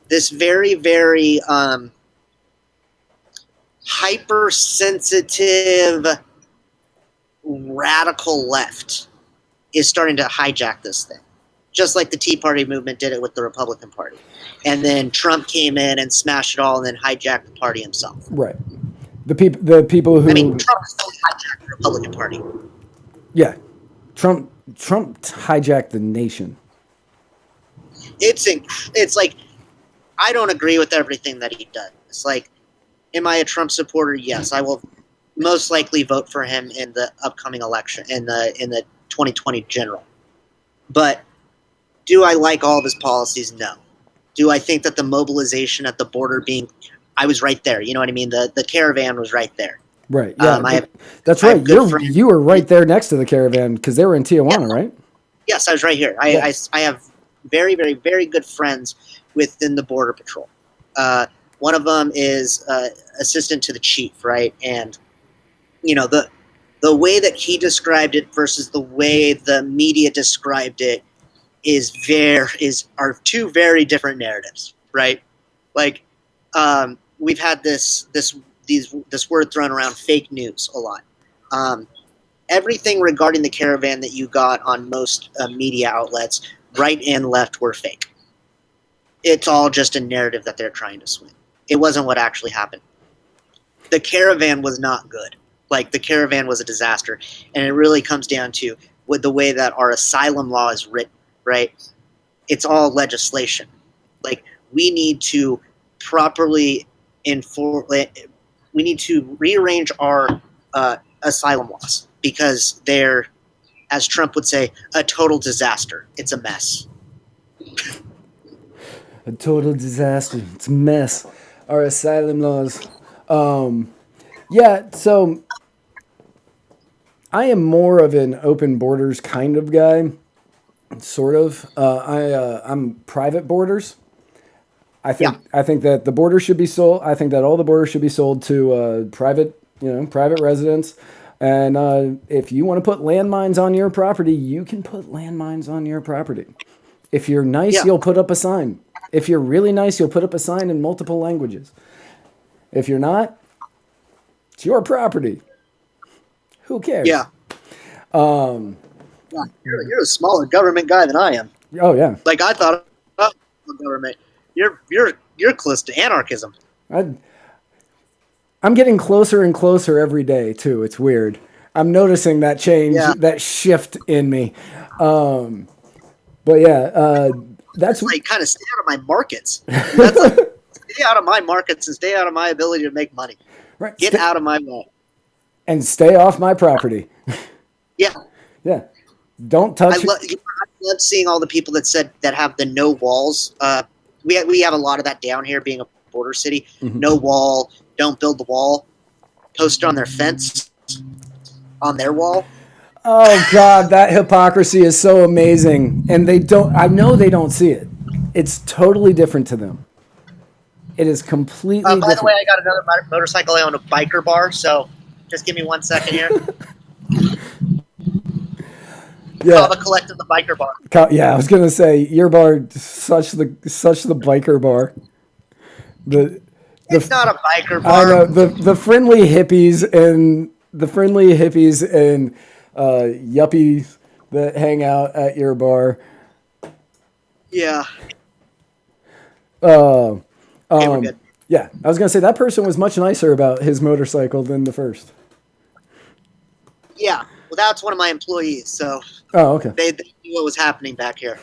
This very, very hypersensitive, radical left is starting to hijack this thing. Just like the Tea Party movement did it with the Republican Party. And then Trump came in and smashed it all and then hijacked the party himself. Right. The people who... I mean, Trump still hijacked the Republican Party. Yeah. Trump hijacked the nation. It's like, I don't agree with everything that he does. It's like, am I a Trump supporter? Yes. I will most likely vote for him in the upcoming election, in the 2020 general. But do I like all of his policies? No. Do I think that the mobilization at the border I was right there. You know what I mean? The caravan was right there. Right. Yeah. That's right. You were right there next to the caravan because they were in Tijuana, yeah. Right? Yes, I was right here. I have very, very, very good friends within the Border Patrol. One of them is assistant to the chief, right? And you know, the way that he described it versus the way the media described it are two very different narratives, right? Like, we've had this word thrown around, fake news, a lot. Everything regarding the caravan that you got on most media outlets, right and left, were fake. It's all just a narrative that they're trying to swing. It wasn't what actually happened. The caravan was not good. Like, the caravan was a disaster. And it really comes down to with the way that our asylum law is written, right? It's all legislation. Like, we need to properly we need to rearrange our asylum laws because they're, as Trump would say, a total disaster. It's a mess. A total disaster. It's a mess. Our asylum laws. Yeah, so I am more of an open borders kind of guy, sort of. I'm private borders. I think that the border should be sold. I think that all the borders should be sold to private residents. And if you want to put landmines on your property, you can put landmines on your property. If you're nice, you'll put up a sign. If you're really nice, you'll put up a sign in multiple languages. If you're not, it's your property. Who cares? Yeah. You're a smaller government guy than I am. Oh yeah. Like, I thought government. You're close to anarchism. I'm getting closer and closer every day too. It's weird. I'm noticing that change, Yeah. that shift in me. But yeah, that's Like kind of stay out of my markets. That's like stay out of my markets and stay out of my ability to make money. right. Get out of my way. And stay off my property. Yeah. Yeah. Don't touch. I love seeing all the people that have the no walls. We have a lot of that down here, being a border city. Mm-hmm. No wall, don't build the wall. Post it on their fence, on their wall. Oh God, that hypocrisy is so amazing, and they don't. I know they don't see it. It's totally different to them. It is completely By different. the way, I got another motorcycle. I own a biker bar, so just give me 1 second here. Yeah, Kava collected the biker bar. yeah. I was gonna say your bar, such the biker bar. It's not a biker I bar. know the friendly hippies and yuppies that hang out at your bar. Yeah. Uh, Okay, we're good. Yeah, I was gonna say that person was much nicer about his motorcycle than the first. Yeah. Well, that's one of my employees, so Oh, okay, they knew what was happening back here.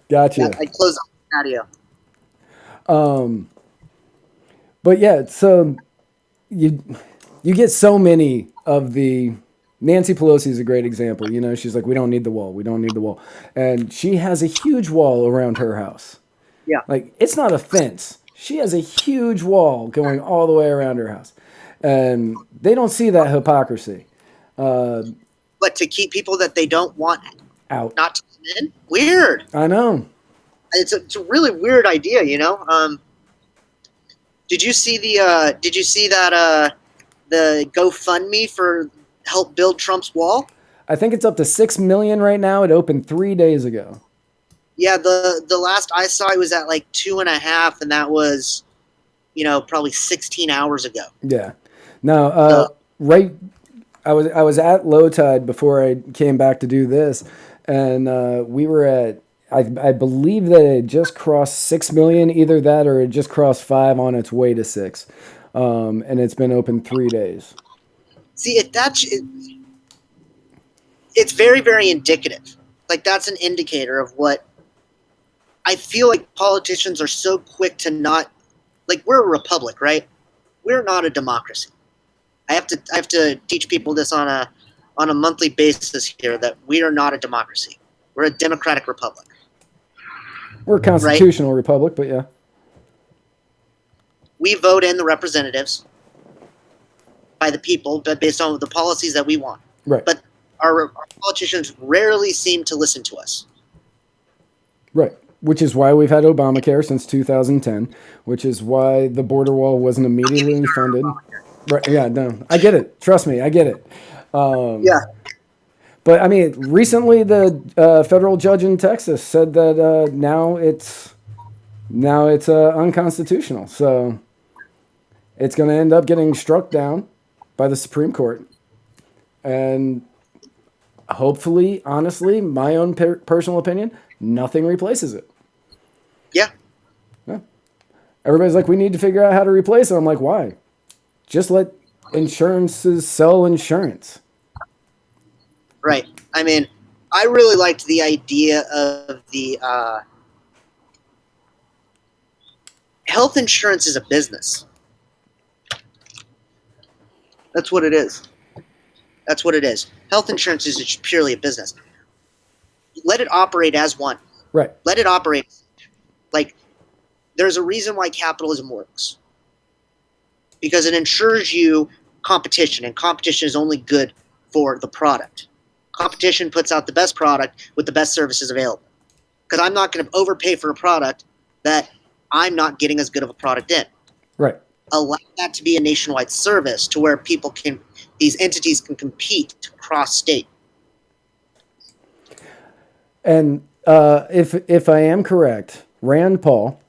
gotcha. I closed up the patio. But yeah, so you get so many of the. Nancy Pelosi is a great example. You know, she's like, we don't need the wall. We don't need the wall. And she has a huge wall around her house. Yeah. Like, it's not a fence. She has a huge wall going all the way around her house. And they don't see that hypocrisy. But to keep people that they don't want Out. not to come in, weird. I know. It's a really weird idea, you know. Did you see that the GoFundMe for help build Trump's wall? I think it's up to 6 million right now. It opened 3 days ago. Yeah, the last I saw it was at like 2.5, and that was, probably 16 hours ago. Yeah. Now, right. I was at low tide before I came back to do this, and we were at. I believe that it just crossed 6 million, either that or it just crossed 5 on its way to 6, and it's been open 3 days. See, it's very, very indicative. Like, that's an indicator of what I feel like politicians are so quick to not, like, we're a republic, right? We're not a democracy. I have to teach people this on a monthly basis here, that we are not a democracy. We're a democratic republic. We're a constitutional republic, but yeah. We vote in the representatives by the people, but based on the policies that we want. Right. But our politicians rarely seem to listen to us. Right. Which is why we've had Obamacare since 2010, which is why the border wall wasn't immediately funded. Right. Yeah, no. I get it. Trust me, I get it. Yeah. But I mean, recently the federal judge in Texas said that now it's unconstitutional. So it's going to end up getting struck down by the Supreme Court. And hopefully, honestly, my own personal opinion, nothing replaces it. Yeah. Yeah. Everybody's like, we need to figure out how to replace it. I'm like, why? Just let insurances sell insurance. Right. I mean, I really liked the idea of the health insurance is a business. That's what it is. That's what it is. Health insurance is just purely a business. Let it operate as one. Right. Let it operate. Like, there's a reason why capitalism works. Because it ensures you competition, and competition is only good for the product. Competition puts out the best product with the best services available. Because I'm not going to overpay for a product that I'm not getting as good of a product in. Right. Allow that to be a nationwide service to where these entities can compete cross state. And if I am correct, Rand Paul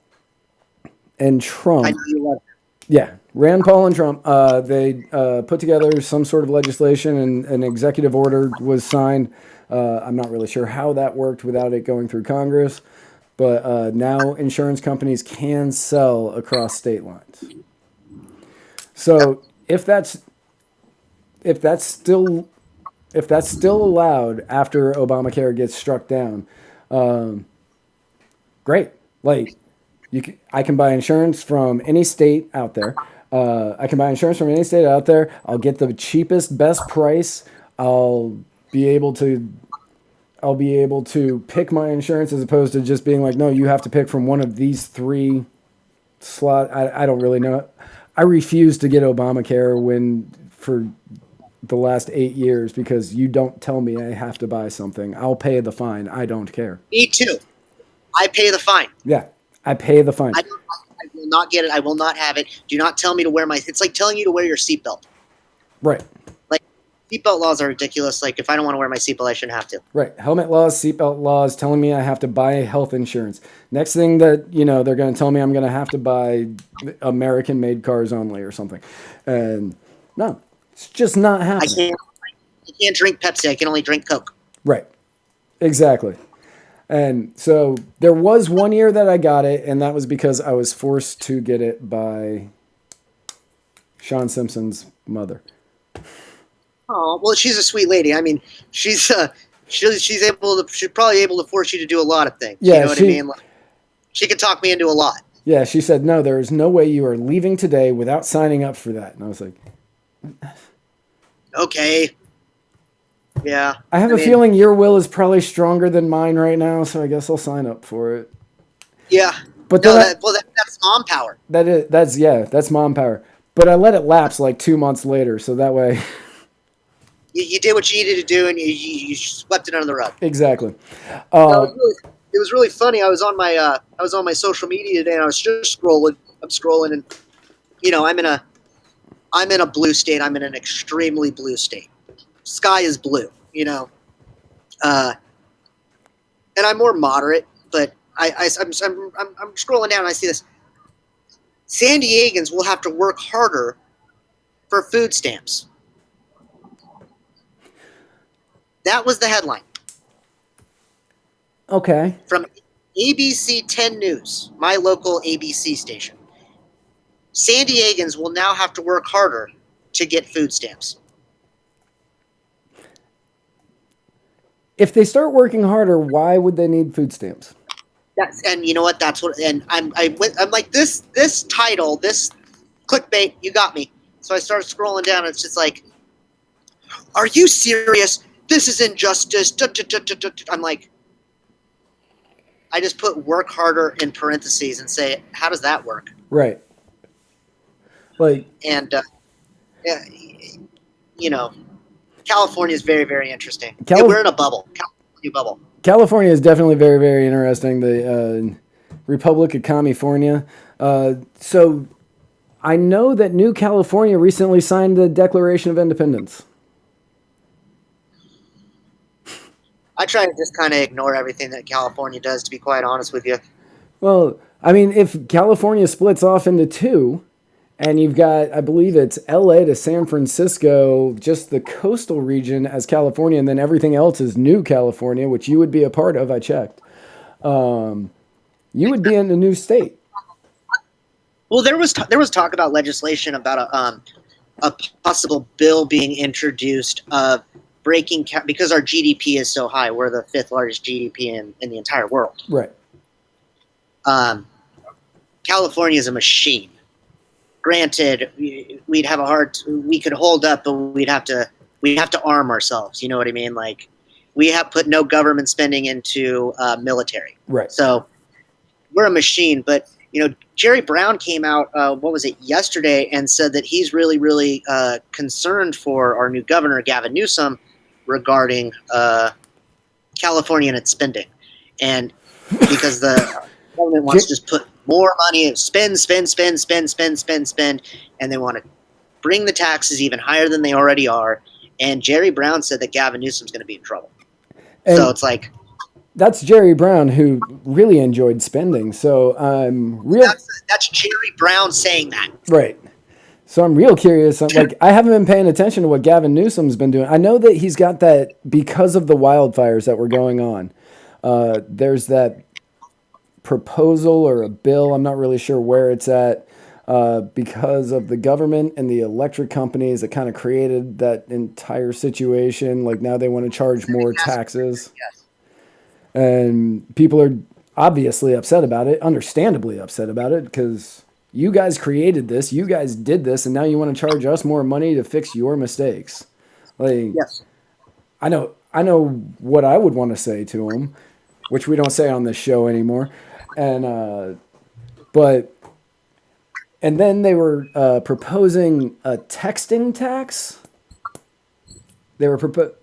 and Trump. I know you love it. Yeah, Rand Paul and Trump, they put together some sort of legislation, and an executive order was signed. I'm not really sure how that worked without it going through Congress, but now insurance companies can sell across state lines. So if that's still allowed after Obamacare gets struck down, great. Like I can buy insurance from any state out there. I can buy insurance from any state out there. I'll get the cheapest, best price. I'll be able to pick my insurance as opposed to just being like, no, you have to pick from one of these three slot. I don't really know. I refuse to get Obamacare for the last 8 years because you don't tell me I have to buy something. I'll pay the fine. I don't care. Me too. I pay the fine. Yeah, I pay the fine. I will not get it. I will not have it. Do not tell me to wear it's like telling you to wear your seatbelt. Right. Like, seatbelt laws are ridiculous. Like, if I don't want to wear my seatbelt, I shouldn't have to. Right. Helmet laws, seatbelt laws, telling me I have to buy health insurance. Next thing that, they're going to tell me I'm going to have to buy American-made cars only or something. And no, it's just not happening. I can't drink Pepsi. I can only drink Coke. Right. Exactly. And so there was 1 year that I got it, and that was because I was forced to get it by Sean Simpson's mother. Oh, well, she's a sweet lady. I mean, she's she's probably able to force you to do a lot of things. Yeah, you know what I mean? Like, she could talk me into a lot. Yeah, she said, no, there is no way you are leaving today without signing up for that. And I was like, okay. Yeah. I have a feeling your will is probably stronger than mine right now, so I guess I'll sign up for it. Yeah. But that's mom power. That's mom power. But I let it lapse like 2 months later, so that way you did what you needed to do, and you swept it under the rug. Exactly. It was really funny. I was on my social media today, and I was just scrolling. I'm scrolling, and I'm in a blue state. I'm in an extremely blue state. Sky is blue, and I'm more moderate, but I'm scrolling down and I see this. San Diegans will have to work harder for food stamps. That was the headline. Okay. From ABC 10 News, my local ABC station. San Diegans will now have to work harder to get food stamps. If they start working harder, why would they need food stamps? And you know what? I'm like, this title, this clickbait, you got me. So I started scrolling down, and it's just like, are you serious? This is injustice. I'm like, I just put work harder in parentheses and say, how does that work? Right. Like, and California is very, very interesting. We're in a bubble. California bubble. California is definitely very, very interesting. The Republic of California. So I know that New California recently signed the Declaration of Independence. I try to just kind of ignore everything that California does, to be quite honest with you. Well, I mean, if California splits off into two, and you've got, I believe it's LA to San Francisco, just the coastal region as California, and then everything else is New California, which you would be a part of, I checked. You would be in a new state. Well, there was talk about legislation about a possible bill being introduced of breaking because our GDP is so high. We're the 5th largest GDP in the entire world. Right. California is a machine. Granted, we could hold up, but we'd have to arm ourselves. You know what I mean? Like, we have put no government spending into military. Right. So we're a machine. But Jerry Brown came out, yesterday, and said that he's really, really concerned for our new governor, Gavin Newsom, regarding California and its spending, and because the government wants to just put more money and spend, and they want to bring the taxes even higher than they already are. And Jerry Brown said that Gavin Newsom's going to be in trouble. And so it's like, that's Jerry Brown, who really enjoyed spending. So that's Jerry Brown saying that. Right. So I'm real curious. I haven't been paying attention to what Gavin Newsom's been doing. I know that he's got that because of the wildfires that were going on. There's that proposal or a bill. I'm not really sure where it's at. because of the government and the electric companies that kind of created that entire situation. Like now they want to charge more taxes. Yes. And people are obviously upset about it, understandably upset about it, because you guys created this, you guys did this, and now you want to charge us more money to fix your mistakes. Like, Yes. I know what I would want to say to them, which we don't say on this show anymore. And and then they were proposing a texting tax. They were proposing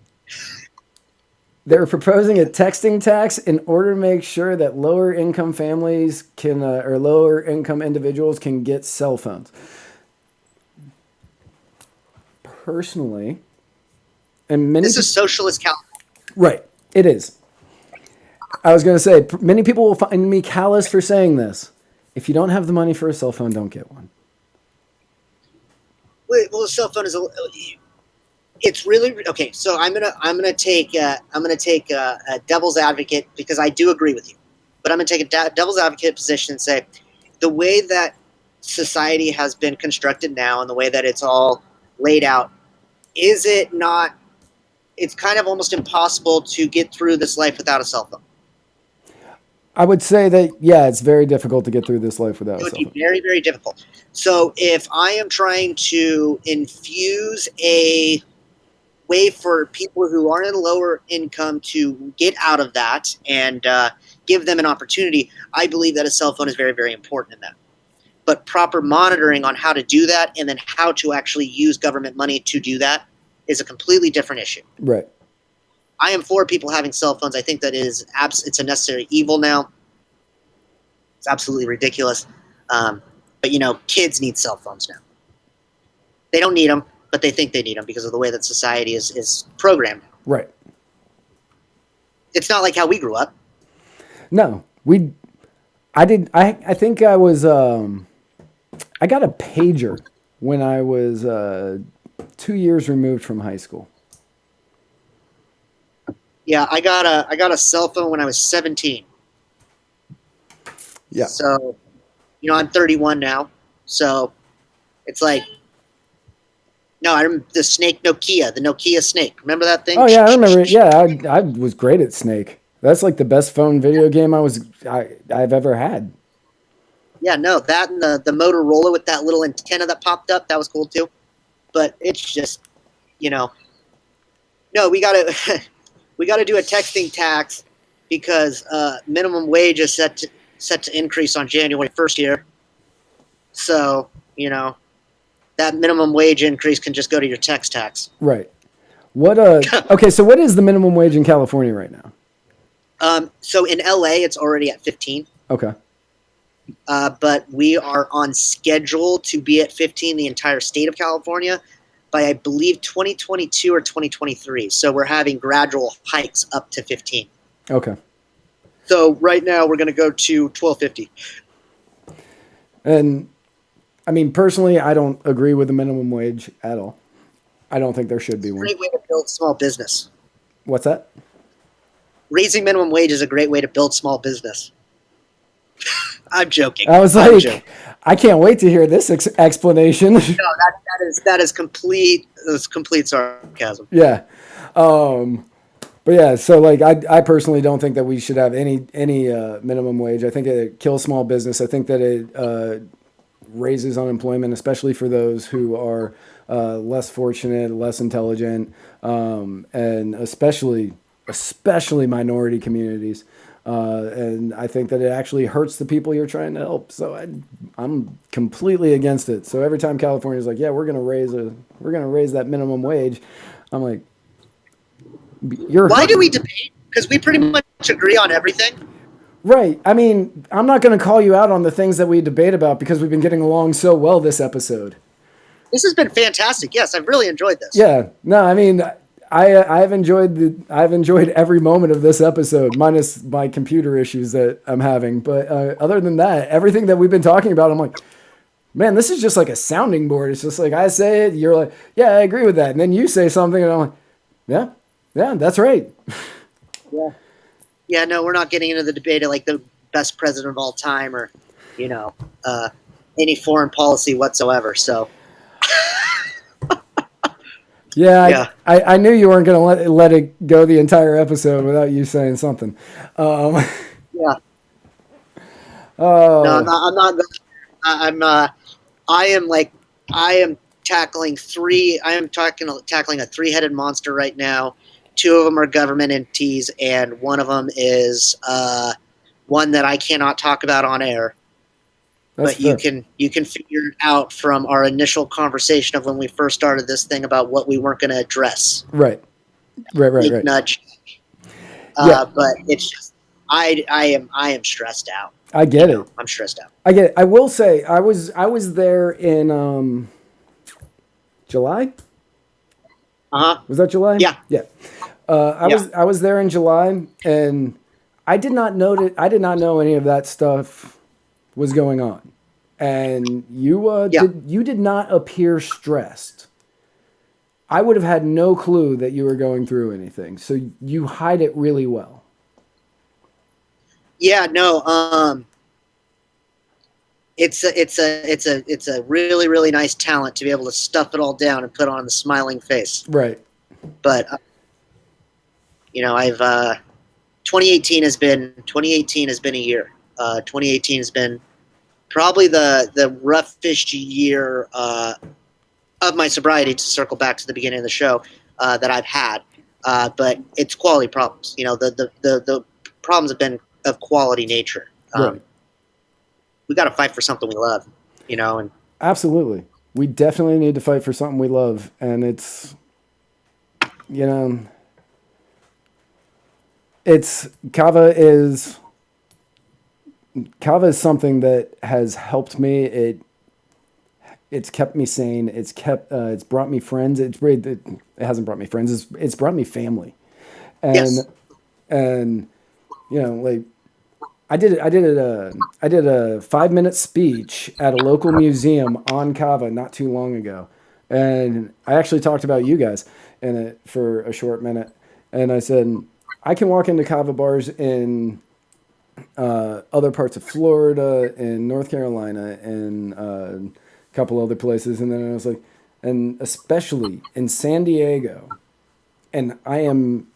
a texting tax in order to make sure that lower income families can or lower income individuals can get cell phones. Personally, and many This is socialist California. right, it is. I was going to say many people will find me callous for saying this. If you don't have the money for a cell phone, don't get one. Well, the cell phone is it's really okay. So I'm gonna take a devil's advocate, because I do agree with you, but I'm gonna take a devil's advocate position and say the way that society has been constructed now and the way that it's all laid out, is it not? It's kind of almost impossible to get through this life without a cell phone. I would say that, yeah, it's very difficult to get through this life without a It would cell be phone. very, very difficult. So if I am trying to infuse a way for people who are in lower income to get out of that and give them an opportunity, I believe that a cell phone is very, very important in that. But proper monitoring on how to do that and then how to actually use government money to do that is a completely different issue. Right. I am for people having cell phones. I think that it's a necessary evil now. It's absolutely ridiculous. But, kids need cell phones now. They don't need them, but they think they need them because of the way that society is programmed. Right. It's not like how we grew up. No, I think I was, I got a pager when I was 2 years removed from high school. Yeah, I got a cell phone when I was 17. Yeah. So, I'm 31 now. So, it's like, no, I remember the Nokia Snake. Remember that thing? Oh yeah, I remember it. Yeah, I was great at Snake. That's like the best phone video game I've ever had. Yeah, no, that and the Motorola with that little antenna that popped up, that was cool too. But it's just, no, we gotta we gotta do a texting tax because minimum wage is set to increase on January 1st here. So, that minimum wage increase can just go to your text tax. Right. Okay, so what is the minimum wage in California right now? So in LA, it's already at 15. Okay. But we are on schedule to be at 15 the entire state of California by, I believe, 2022 or 2023. So we're having gradual hikes up to 15. Okay. So right now we're going to go to $12.50. And I mean, personally, I don't agree with the minimum wage at all. I don't think there should be one. Great way to build small business. What's that? Raising minimum wage is a great way to build small business. I'm joking. I was like, I can't wait to hear this explanation. No, that is complete sarcasm. Yeah. But yeah, so like I personally don't think that we should have any minimum wage. I think it kills small business. I think that it raises unemployment, especially for those who are less fortunate, less intelligent, and especially minority communities. And I think that it actually hurts the people you're trying to help. So I'm completely against it. So every time California's like, yeah, we're gonna raise that minimum wage, I'm like, why do we debate? Because we pretty much agree on everything. Right. I mean, I'm not going to call you out on the things that we debate about because we've been getting along so well this episode. This has been fantastic. Yes, I've really enjoyed this. Yeah. No, I mean, I've enjoyed every moment of this episode, minus my computer issues that I'm having. But other than that, everything that we've been talking about, I'm like, man, this is just like a sounding board. It's just like I say it, you're like, yeah, I agree with that, and then you say something, and I'm like, yeah, that's right. Yeah, no, we're not getting into the debate of like the best president of all time or, any foreign policy whatsoever. So. Yeah. I knew you weren't going to let it go the entire episode without you saying something. Yeah. Oh. No, I'm not. I am tackling a three-headed monster right now. Two of them are government entities, and one of them is one that I cannot talk about on air. That's but fair. you can figure it out from our initial conversation of when we first started this thing about what we weren't going to address. Right. Nudge. Yeah. But it's just I am stressed out. I get it. I'm stressed out. I get it. I will say I was there in July. Was that July? Yeah. Yeah. I was there in July, and I did not know any of that stuff was going on, and you did not appear stressed. I would have had no clue that you were going through anything, so you hide it really well. Yeah, no. It's a really, really nice talent to be able to stuff it all down and put on the smiling face. Right. But I've 2018 has been a year. 2018 has been probably the roughest year of my sobriety, to circle back to the beginning of the show, that I've had. But it's quality problems. The problems have been of quality nature. Right. We got to fight for something we love, and absolutely. We definitely need to fight for something we love. And it's Kava is something that has helped me. It's kept me sane. It's brought me friends. It hasn't brought me friends. It's brought me family. And, yes. And, like, I did a 5-minute speech at a local museum on Kava not too long ago. And I actually talked about you guys in it for a short minute. And I said, I can walk into Kava bars in other parts of Florida, in North Carolina, and a couple other places. And then I was like, and especially in San Diego. And I'm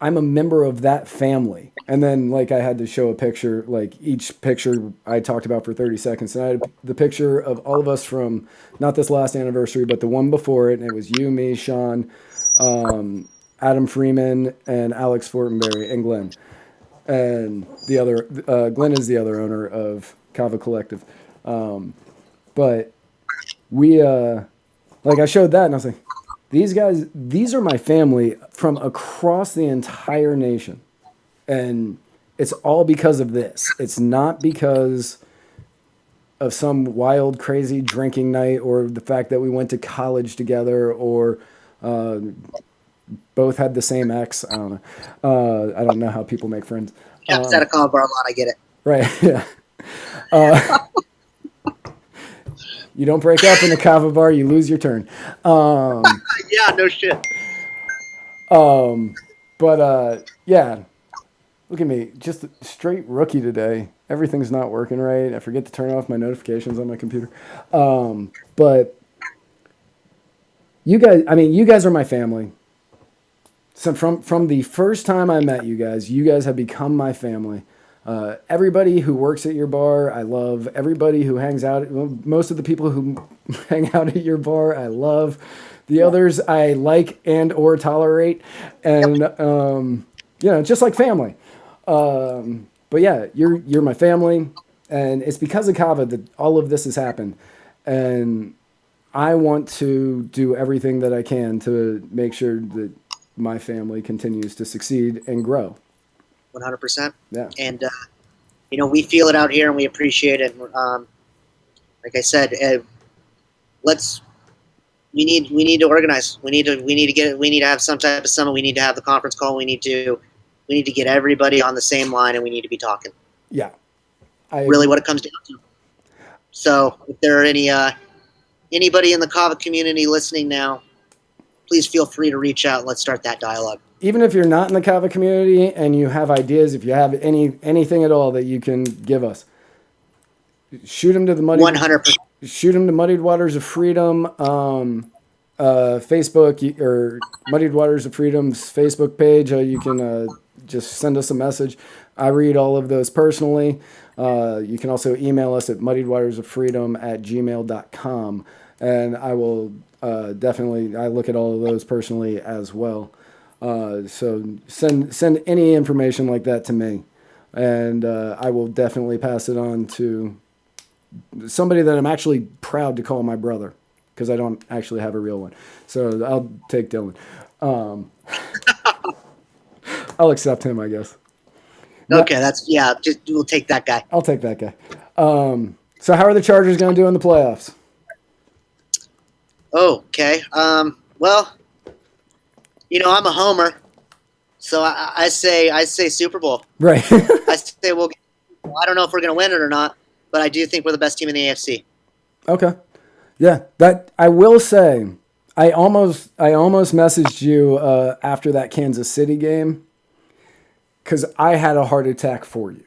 a member of that family. And then, like, I had to show a picture, like each picture I talked about for 30 seconds. And I had the picture of all of us from not this last anniversary, but the one before it. And it was you, me, Sean, Adam Freeman, and Alex Fortenberry, and Glenn. And the other, Glenn is the other owner of Kava Collective. But we, like, I showed that and I was like, these are my family from across the entire nation. And it's all because of this. It's not because of some wild, crazy drinking night or the fact that we went to college together or both had the same ex. I don't know. I don't know how people make friends. Yeah, it's at a Kava bar a lot. I get it. Right. Yeah. You don't break up in a Kava bar, you lose your turn. Yeah, no shit. Yeah. Look at me, just a straight rookie today. Everything's not working right. I forget to turn off my notifications on my computer. But you guys are my family. So from the first time I met you guys have become my family. Everybody who works at your bar, I love. Everybody who hangs out, most of the people who hang out at your bar, I love. The others I like and or tolerate, and just like family. But yeah, you're my family, and it's because of Kava that all of this has happened, and I want to do everything that I can to make sure that my family continues to succeed and grow. 100%. Yeah. And we feel it out here, and we appreciate it. Like I said, we need to organize. We need to have some type of summit. We need to have the conference call. We need to get everybody on the same line, and we need to be talking. Yeah. Really what it comes down to. So if there are anybody in the Kava community listening now, please feel free to reach out. Let's start that dialogue. Even if you're not in the Kava community and you have ideas, if you have anything at all that you can give us, shoot them to the 100%. shoot them to Muddied Waters of Freedom Facebook or Muddied Waters of Freedom's Facebook page. You can just send us a message. I read all of those personally. You can also email us at muddiedwatersoffreedom@gmail.com, and I will definitely, I look at all of those personally as well. So send any information like that to me, and I will definitely pass it on to somebody that I'm actually proud to call my brother, because I don't actually have a real one. So I'll take Dillon. I'll accept him, I guess. Okay, we'll take that guy. I'll take that guy. So how are the Chargers going to do in the playoffs? Okay. Well, I'm a homer, so I say Super Bowl. Right. I say I don't know if we're going to win it or not, but I do think we're the best team in the AFC. Okay. Yeah, that I will say. I almost messaged you after that Kansas City game, because I had a heart attack for you.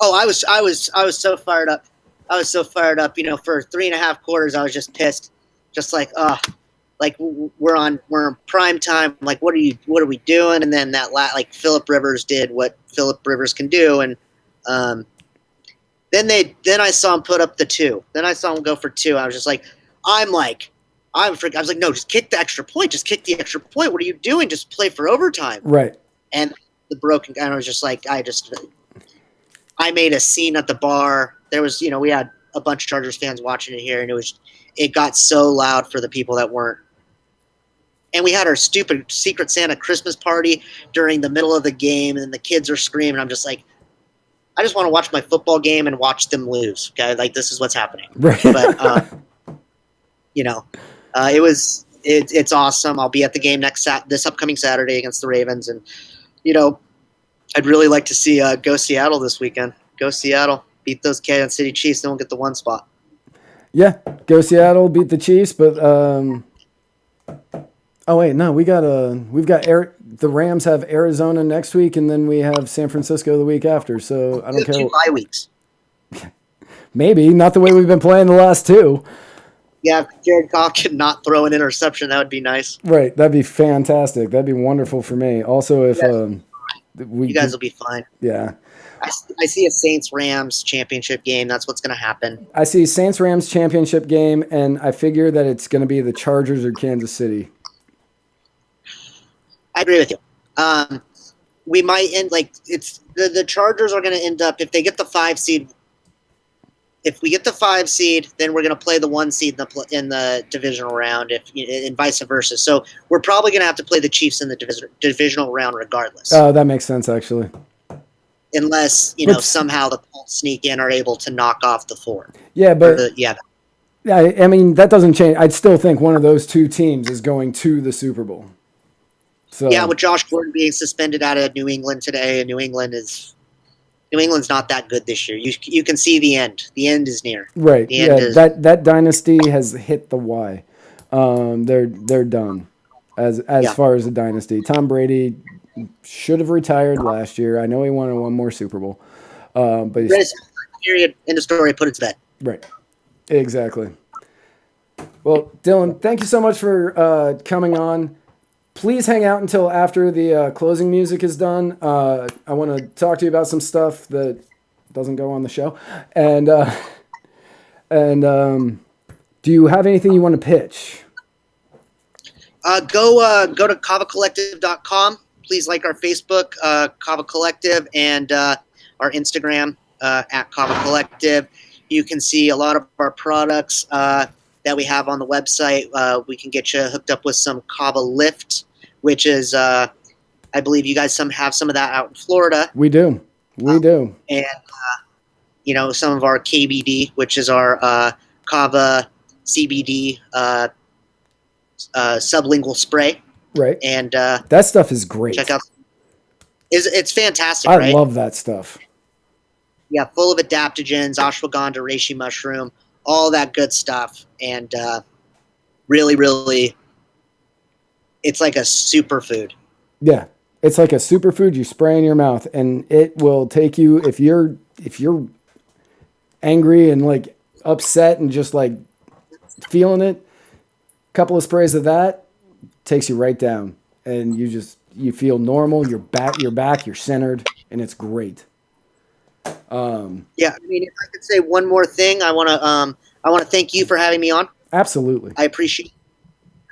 Oh, I was so fired up. I was so fired up. For 3.5 quarters, I was just pissed, just like, we're in prime time. Like, what are we doing? And then Phillip Rivers did what Phillip Rivers can do, and then I saw him put up the 2. Then I saw him go for 2. I was just like, I was like, no, just kick the extra point. Just kick the extra point. What are you doing? Just play for overtime. Right. And the broken guy, I was just like, I made a scene at the bar. There was, we had a bunch of Chargers fans watching it here, and it got so loud for the people that weren't. And we had our stupid Secret Santa Christmas party during the middle of the game, and the kids are screaming. I'm just like, I just want to watch my football game and watch them lose. Okay, like, this is what's happening. Right. But it's awesome. I'll be at the game this upcoming Saturday against the Ravens, and I'd really like to see go Seattle this weekend. Go Seattle, beat those Kansas City Chiefs, then we'll get the 1 spot. Yeah, go Seattle, beat the Chiefs, but oh wait, no, the Rams have Arizona next week, and then we have San Francisco the week after. So I don't care. 2 bye weeks. Maybe not the way we've been playing the last 2. Yeah, if Jared Goff could not throw an interception, that would be nice. Right, that'd be fantastic. That'd be wonderful for me. Also, if you guys will be fine. Yeah. I see a Saints-Rams championship game. That's what's going to happen. I see Saints-Rams championship game, and I figure that it's going to be the Chargers or Kansas City. I agree with you. We might end the Chargers are going to end up, if they get the 5 seed. If we get the 5 seed, then we're going to play the 1 seed in the divisional round, and vice versa. So we're probably going to have to play the Chiefs in the divisional round regardless. Oh, that makes sense, actually. Unless somehow the Colts sneak in, are able to knock off the 4. Yeah, but I mean, that doesn't change. I'd still think one of those 2 teams is going to the Super Bowl. So yeah, with Josh Gordon being suspended out of New England today, and New England's not that good this year. You can see the end. The end is near. Right. That dynasty has hit the Y. They're done as far as the dynasty. Tom Brady should have retired last year. I know he wanted 1 more Super Bowl, but period. End of story. Put it to bed. Right. Exactly. Well, Dillon, thank you so much for coming on. Please hang out until after the closing music is done. I want to talk to you about some stuff that doesn't go on the show. And do you have anything you want to pitch? Go to kavacollective.com. Please like our Facebook, Kava Collective, and our Instagram at Kava Collective. You can see a lot of our products that we have on the website. We can get you hooked up with some Kava Lift, which is, I believe you guys have some of that out in Florida. We do. And, some of our KBD, which is our Kava CBD sublingual spray. Right. And that stuff is great. Check out. It's fantastic, I right? love that stuff. Yeah, full of adaptogens, ashwagandha, reishi mushroom, all that good stuff. And really, really, it's like a superfood. Yeah, it's like a superfood you spray in your mouth, and it will take you, if you're angry and like upset and just like feeling it, a couple of sprays of that takes you right down, and you feel normal. You're back, you're centered, and it's great. Yeah, I mean, if I could say one more thing, I want to thank you for having me on. Absolutely. I appreciate it.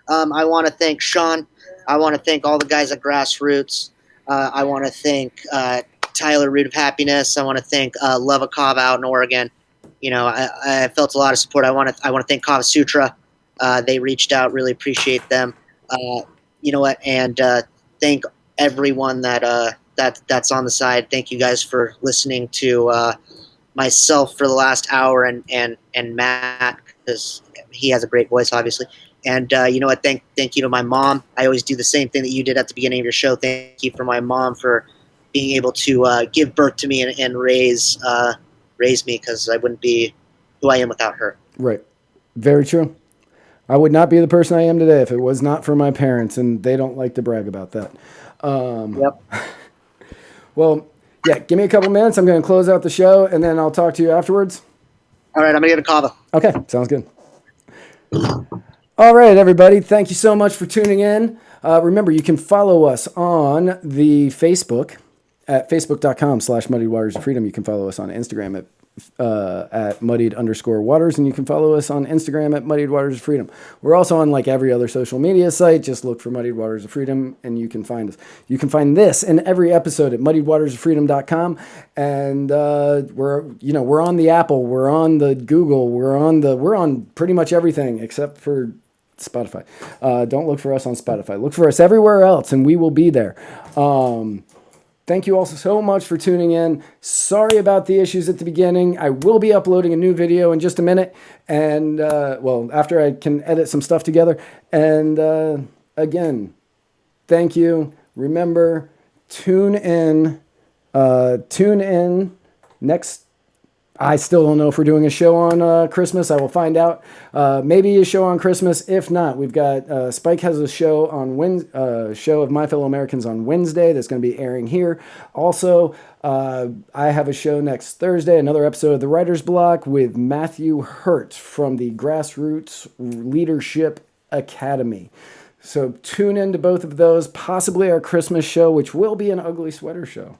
I want to thank Sean. I want to thank all the guys at Grassroots. I want to thank Tyler, Root of Happiness. I want to thank Love of Kava out in Oregon. You know, I felt a lot of support. I want to thank Kava Sutra. They reached out. Really appreciate them. You know what? And thank everyone that's on the side. Thank you guys for listening to myself for the last hour, and Matt, because he has a great voice, obviously. And you know what? Thank you to my mom. I always do the same thing that you did at the beginning of your show. Thank you for my mom for being able to give birth to me and raise me, because I wouldn't be who I am without her. Right. Very true. I would not be the person I am today if it was not for my parents, and they don't like to brag about that. Yep. Well, yeah, give me a couple minutes. I'm going to close out the show, and then I'll talk to you afterwards. All right, I'm going to get a Kava. Okay, sounds good. All right, everybody. Thank you so much for tuning in. Remember, you can follow us on the Facebook at facebook.com/Muddied Waters of Freedom. You can follow us on Instagram at muddied_waters, and you can follow us on Instagram at Muddied Waters of Freedom. We're also on like every other social media site. Just look for Muddied Waters of Freedom, and you can find us. You can find this and every episode at muddiedwatersoffreedom.com, and we're on the Apple, we're on the Google, we're on pretty much everything except for Spotify. Don't look for us on Spotify. Look for us everywhere else, and we will be there. Thank you all so much for tuning in. Sorry about the issues at the beginning. I will be uploading a new video in just a minute, and after I can edit some stuff together. And again, thank you. Remember, tune in next. I still don't know if we're doing a show on Christmas. I will find out. Maybe a show on Christmas. If not, we've got Spike has a show on show of My Fellow Americans on Wednesday that's going to be airing here. Also, I have a show next Thursday, another episode of the Writer's Block with Matthew Hurt from the Grassroots Leadership Academy. So tune in to both of those. Possibly our Christmas show, which will be an ugly sweater show.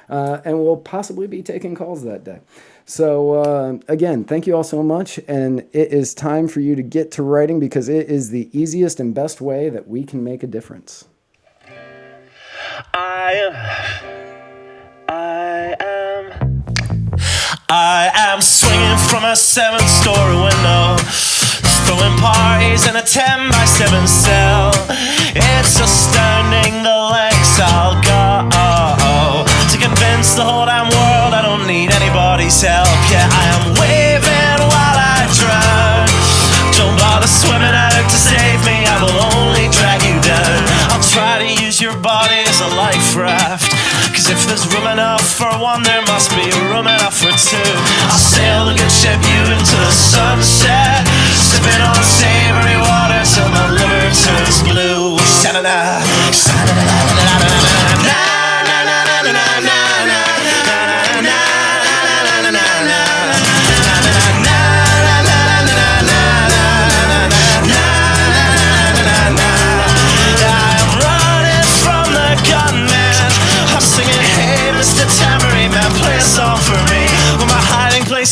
And we'll possibly be taking calls that day. So, again, thank you all so much. And it is time for you to get to writing, because it is the easiest and best way that we can make a difference. I am swinging from a 7-story window, throwing parties in a 10x7 cell. It's astounding the lengths I'll go to convince the whole damn world I don't need anybody's help. Yeah, I am waving while I drown. Don't bother swimming out to save me, I will only drag you down. I'll try to use your body as a life raft, cause if there's room enough for one, there must be room enough for two. I'll sail the good ship you into the sunset, sipping on savory water till my liver turns blue. Sha-na-na, sha-na-na-na-na-na-na-na.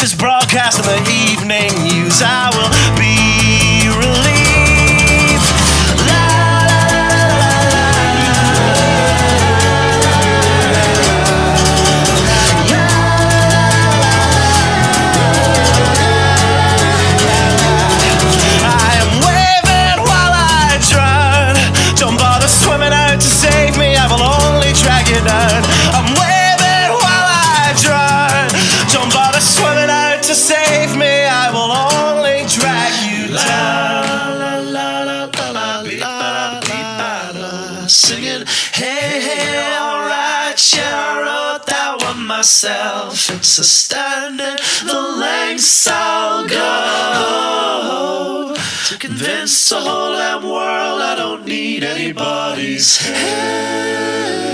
Is broadcast in the evening news. I will be relieved. La, I am waving while I drown. Don't bother swimming out to save me, I will only drag you down. I'm waving while I drown. Don't bother swimming out to save me, I will only drag you down. La, la, la, la, la, la, la, singing, hey, hey, alright, yeah, I wrote that one myself. It's astounding the lengths I'll go to convince the whole damn world I don't need anybody's help.